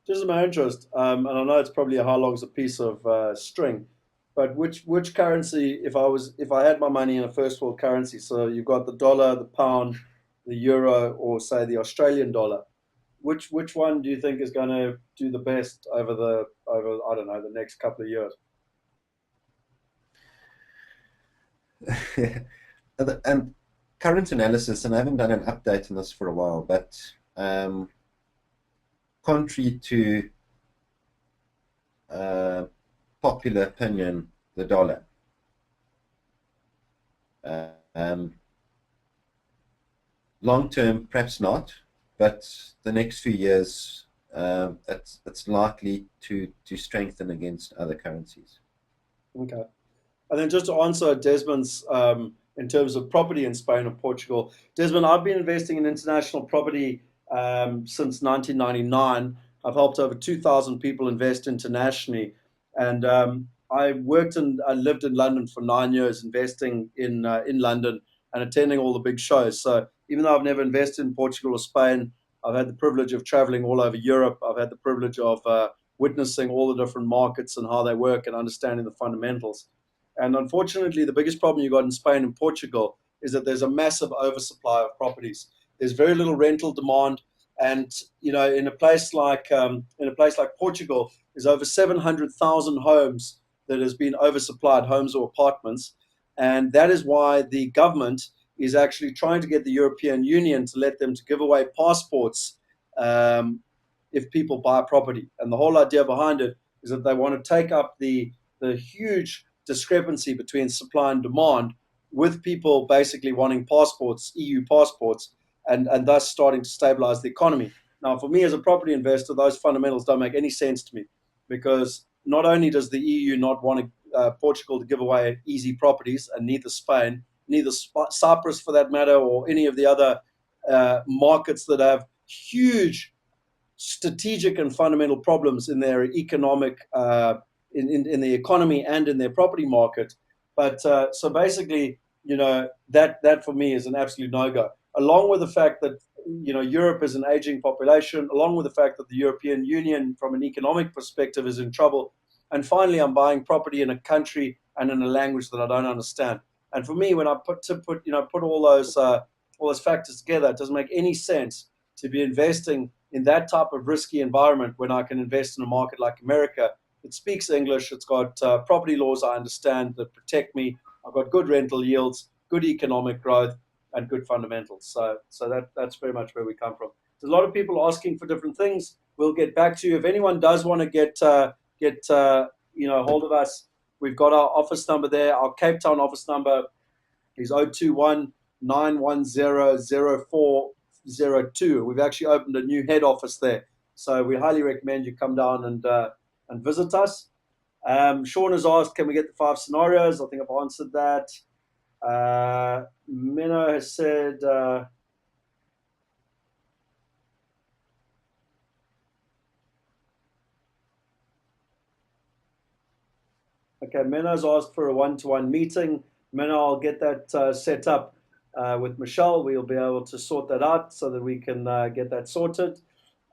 Just in my interest, and I know it's probably how long's a piece of string, but which currency, if I had my money in a first world currency, so you've got the dollar, the pound, the euro, or say the Australian dollar, which one do you think is going to do the best over I don't know, the next couple of years? And current analysis, and I haven't done an update on this for a while, but contrary to popular opinion, the dollar. Long term, perhaps not, but the next few years, it's likely to strengthen against other currencies. Okay. And then just to answer Desmond's in terms of property in Spain or Portugal, Desmond, I've been investing in international property since 1999. I've helped over 2,000 people invest internationally, and I lived in London for 9 years, investing in London and attending all the big shows. So even though I've never invested in Portugal or Spain, I've had the privilege of traveling all over Europe. I've had the privilege of witnessing all the different markets and how they work and understanding the fundamentals. And unfortunately, the biggest problem you got in Spain and Portugal is that there's a massive oversupply of properties. There's very little rental demand, and in a place like Portugal, there's over 700,000 homes that has been oversupplied, homes or apartments, and that is why the government is actually trying to get the European Union to let them to give away passports if people buy property. And the whole idea behind it is that they want to take up the huge discrepancy between supply and demand, with people basically wanting passports, EU passports, and thus starting to stabilize the economy. Now, for me as a property investor, those fundamentals don't make any sense to me, because not only does the EU not want Portugal to give away easy properties, and neither Spain, neither Cyprus for that matter, or any of the other markets that have huge strategic and fundamental problems in their economic in the economy and in their property market. But so basically, that for me is an absolute no-go. Along with the fact that Europe is an aging population, along with the fact that the European Union, from an economic perspective, is in trouble, and finally, I'm buying property in a country and in a language that I don't understand. And for me, when I put all those factors together, it doesn't make any sense to be investing in that type of risky environment, when I can invest in a market like America, it speaks English, it's got property laws I understand that protect me, I've got good rental yields, good economic growth, and good fundamentals. So that's very much where we come from. There's a lot of people asking for different things. We'll get back to you. If anyone does want to get hold of us, we've got our office number there. Our Cape Town office number is 021 910 0402. We've actually opened a new head office there. So we highly recommend you come down and visit us. Sean has asked, can we get the 5 scenarios? I think I've answered that. Minnow has said, okay, Minnow's asked for a one-to-one meeting. Minnow, I'll get that set up with Michelle. We'll be able to sort that out so that we can get that sorted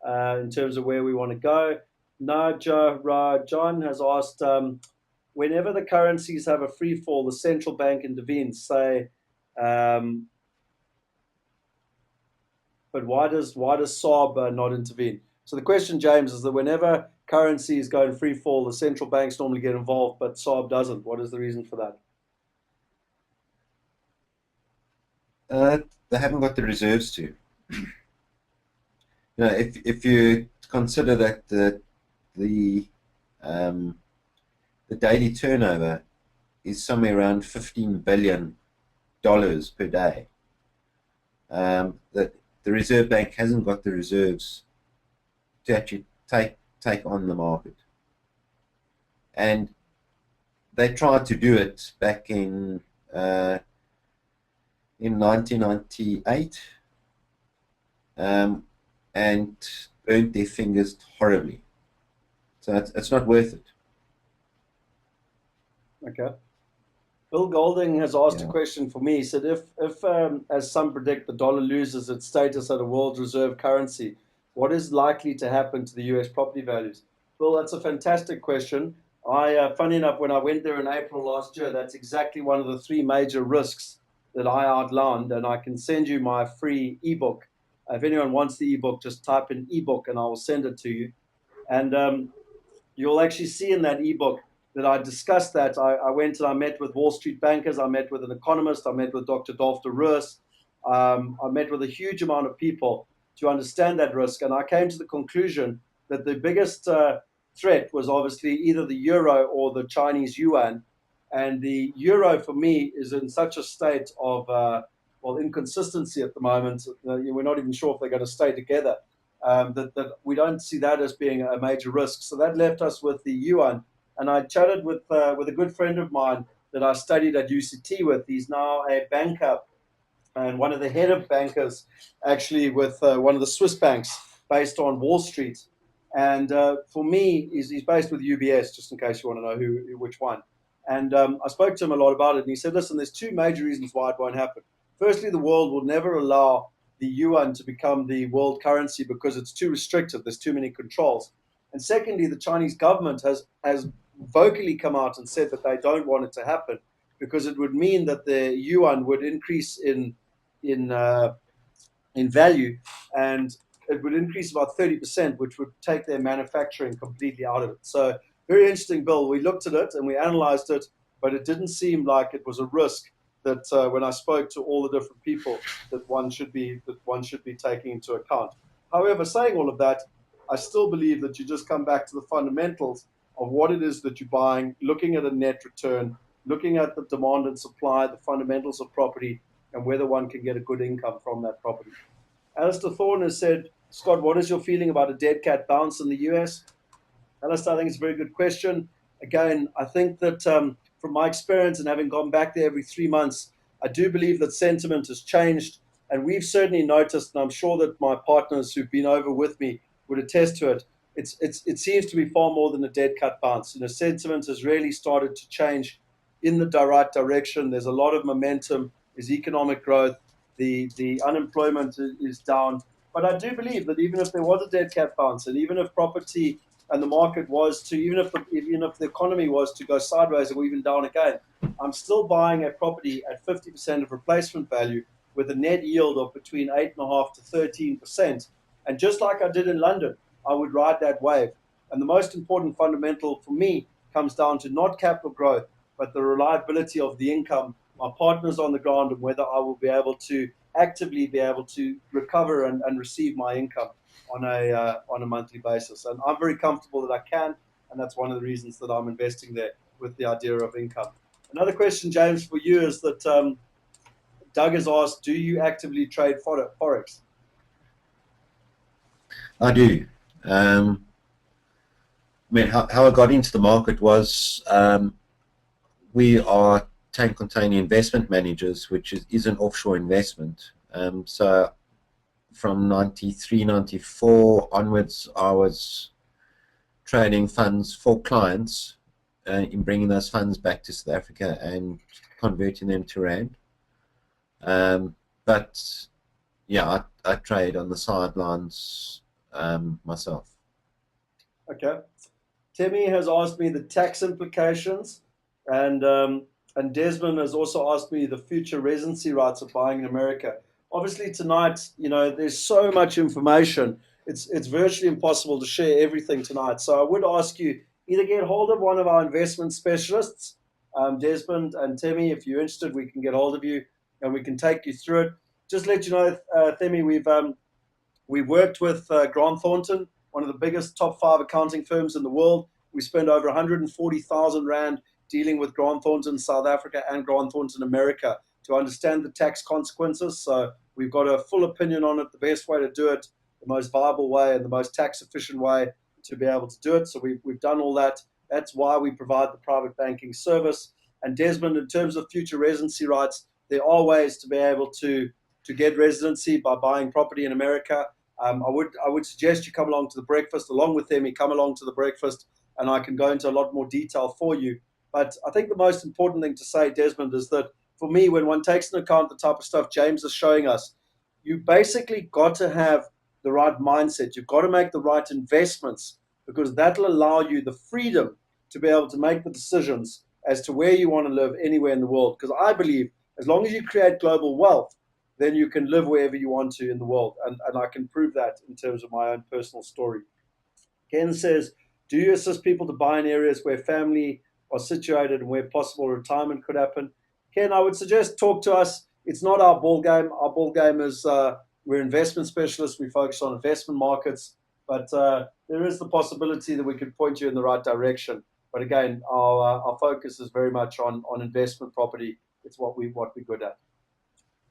in terms of where we want to go. Naja John has asked, whenever the currencies have a free fall, the central bank intervenes, say, but why does SARB not intervene? So the question, James, is that whenever currencies go in free fall, the central banks normally get involved, but SARB doesn't. What is the reason for that? They haven't got the reserves to. If you consider that the daily turnover is somewhere around $15 billion per day, that the Reserve Bank hasn't got the reserves to actually take on the market. And they tried to do it back in 1998 and burnt their fingers horribly. So it's not worth it. Okay. Bill Golding has asked a question for me. He said, if as some predict, the dollar loses its status as a world reserve currency, what is likely to happen to the US property values? Bill, that's a fantastic question. Funny enough, when I went there in April last year, that's exactly one of the 3 major risks that I outlined, and I can send you my free ebook. If anyone wants the ebook, just type in ebook and I will send it to you. And you'll actually see in that ebook that I discussed that. I went and I met with Wall Street bankers, I met with an economist, I met with Dr. Dolf de Roos, I met with a huge amount of people to understand that risk. And I came to the conclusion that the biggest threat was obviously either the euro or the Chinese yuan. And the euro, for me, is in such a state of inconsistency at the moment. We're not even sure if they're going to stay together. That we don't see that as being a major risk. So that left us with the yuan. And I chatted with a good friend of mine that I studied at UCT with. He's now a banker and one of the head of bankers, actually, with one of the Swiss banks based on Wall Street. And for me, he's based with UBS, just in case you want to know which one. And I spoke to him a lot about it. And he said, listen, there's 2 major reasons why it won't happen. Firstly, the world will never allow the yuan to become the world currency because it's too restrictive. There's too many controls. And secondly, the Chinese government has vocally come out and said that they don't want it to happen because it would mean that the yuan would increase in value, and it would increase about 30%, which would take their manufacturing completely out of it. So very interesting, Bill. We looked at it and we analyzed it, but it didn't seem like it was a risk that when I spoke to all the different people that one should be taking into account. However, saying all of that, I still believe that you just come back to the fundamentals of what it is that you're buying, looking at a net return, looking at the demand and supply, the fundamentals of property, and whether one can get a good income from that property. Alistair Thorne has said, Scott, what is your feeling about a dead cat bounce in the US? Alistair, I think it's a very good question. Again, I think that from my experience and having gone back there every 3 months, I do believe that sentiment has changed. And we've certainly noticed, and I'm sure that my partners who've been over with me would attest to it, it seems to be far more than a dead cat bounce. Sentiment has really started to change in the right direction. There's a lot of momentum. There's economic growth. The unemployment is down. But I do believe that even if there was a dead cat bounce, and even if property and the market was to, even if the economy was to go sideways or even down again, I'm still buying a property at 50% of replacement value with a net yield of between 8.5% to 13%. And just like I did in London, I would ride that wave. And the most important fundamental for me comes down to not capital growth, but the reliability of the income, my partners on the ground, and whether I will be able to actively be able to recover and receive my income on a monthly basis. And I'm very comfortable that I can, and that's one of the reasons that I'm investing there with the idea of income. Another question, James, for you is that Doug has asked, do you actively trade Forex? I do. I mean, how I got into the market was we are tank container investment managers, which is an offshore investment. So from 93, 94 onwards, I was trading funds for clients in bringing those funds back to South Africa and converting them to Rand. But yeah, I trade on the sidelines myself. Okay. Temi has asked me the tax implications, and Desmond has also asked me the future residency rights of buying in America. Obviously, tonight, there's so much information. It's virtually impossible to share everything tonight. So I would ask you either get hold of one of our investment specialists, Desmond and Temi. If you're interested, we can get hold of you and we can take you through it. Just let you know, Temi, we've worked with Grant Thornton, one of the biggest top 5 accounting firms in the world. We spent over 140,000 Rand dealing with Grant Thornton South Africa and Grant Thornton America to understand the tax consequences. So we've got a full opinion on it, the best way to do it, the most viable way and the most tax efficient way to be able to do it. So we've done all that. That's why we provide the private banking service. And Desmond, in terms of future residency rights, there are ways to be able to get residency by buying property in America. I would suggest you come along to the breakfast along with them. You come along to the breakfast and I can go into a lot more detail for you. But I think the most important thing to say, Desmond, is that for me, when one takes into account the type of stuff James is showing us, you basically got to have the right mindset. You've got to make the right investments because that'll allow you the freedom to be able to make the decisions as to where you want to live anywhere in the world. Because I believe as long as you create global wealth, then you can live wherever you want to in the world. And I can prove that in terms of my own personal story. Ken says, do you assist people to buy in areas where family are situated and where possible retirement could happen? Ken, I would suggest talk to us. It's not our ball game. Our ball game is we're investment specialists. We focus on investment markets. But there is the possibility that we could point you in the right direction. But again, our focus is very much on investment property. It's what we're good at.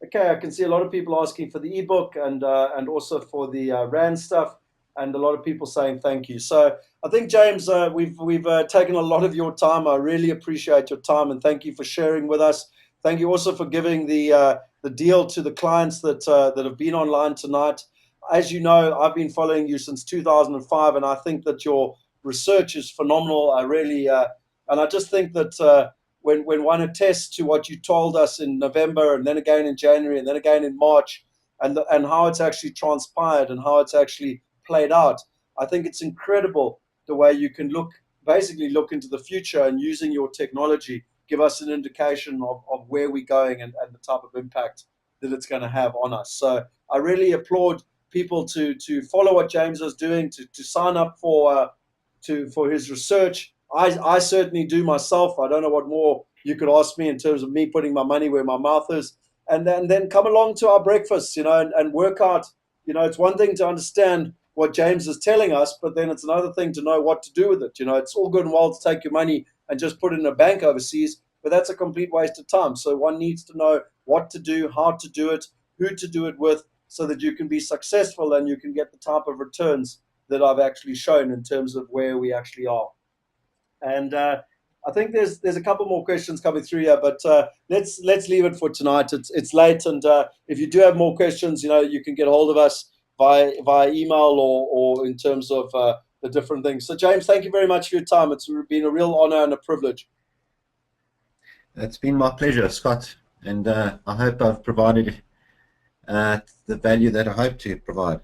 Okay, I can see a lot of people asking for the ebook and also for the Rand stuff, and a lot of people saying thank you. So I think, James, we've taken a lot of your time. I really appreciate your time, and thank you for sharing with us. Thank you also for giving the deal to the clients that have been online tonight. As you know, I've been following you since 2005, and I think that your research is phenomenal. I really, and I just think that. When one attests to what you told us in November and then again in January and then again in March and how it's actually transpired and how it's actually played out, I think it's incredible the way you can look into the future and using your technology, give us an indication of where we're going and the type of impact that it's going to have on us. So I really applaud people to follow what James is doing, to sign up for his research. I certainly do myself. I don't know what more you could ask me in terms of me putting my money where my mouth is. And then come along to our breakfast, and work out. It's one thing to understand what James is telling us, but then it's another thing to know what to do with it. It's all good and well to take your money and just put it in a bank overseas, but that's a complete waste of time. So one needs to know what to do, how to do it, who to do it with, so that you can be successful and you can get the type of returns that I've actually shown in terms of where we actually are. And I think there's a couple more questions coming through here, but let's leave it for tonight. It's late, and if you do have more questions, you can get hold of us via email or in terms of the different things. So James, thank you very much for your time. It's been a real honor and a privilege. It's been my pleasure, Scott, and I hope I've provided the value that I hope to provide.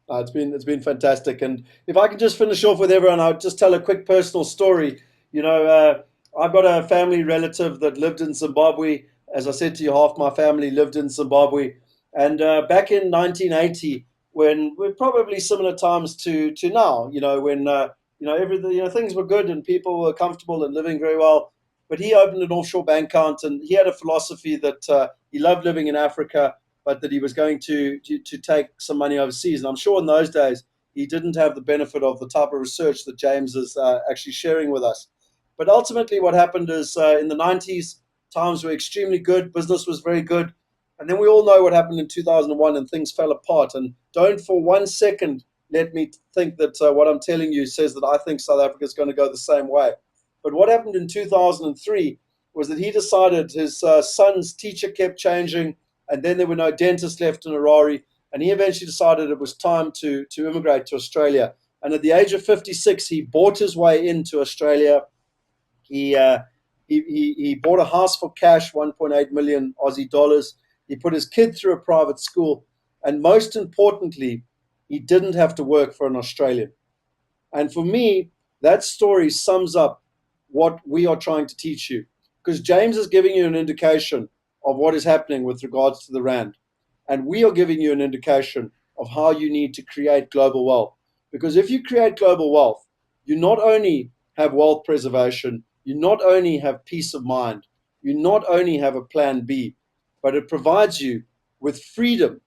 It's been fantastic. And if I can just finish off with everyone, I'll just tell a quick personal story. I've got a family relative that lived in Zimbabwe. As I said to you, half my family lived in Zimbabwe. And back in 1980, when we're probably similar times to now, when everything, things were good and people were comfortable and living very well. But he opened an offshore bank account, and he had a philosophy that he loved living in Africa, but that he was going to take some money overseas. And I'm sure in those days he didn't have the benefit of the type of research that James is actually sharing with us. But ultimately, what happened is in the 90s, times were extremely good. Business was very good. And then we all know what happened in 2001, and things fell apart. And don't for 1 second let me think that what I'm telling you says that I think South Africa is going to go the same way. But what happened in 2003 was that he decided his son's teacher kept changing, and then there were no dentists left in Harare. And he eventually decided it was time to immigrate to Australia. And at the age of 56, he bought his way into Australia. He bought a house for cash, 1.8 million Aussie dollars. He put his kid through a private school. And most importantly, he didn't have to work for an Australian. And for me, that story sums up what we are trying to teach you. Because James is giving you an indication of what is happening with regards to the Rand. And we are giving you an indication of how you need to create global wealth. Because if you create global wealth, you not only have wealth preservation, you not only have peace of mind, you not only have a plan B, but it provides you with freedom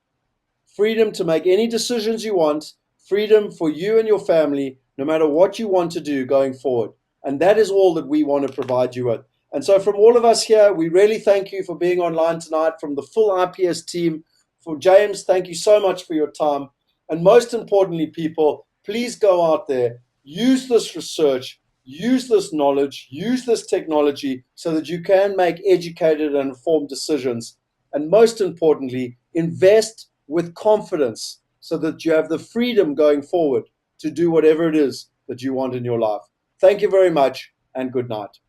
to make any decisions you want, freedom for you and your family, no matter what you want to do going forward. And that is all that we want to provide you with. And so from all of us here, we really thank you for being online tonight, from the full IPS team. For James, thank you so much for your time. And most importantly, people, please go out there, use this research, use this knowledge, use this technology so that you can make educated and informed decisions. And most importantly, invest with confidence so that you have the freedom going forward to do whatever it is that you want in your life. Thank you very much, and good night.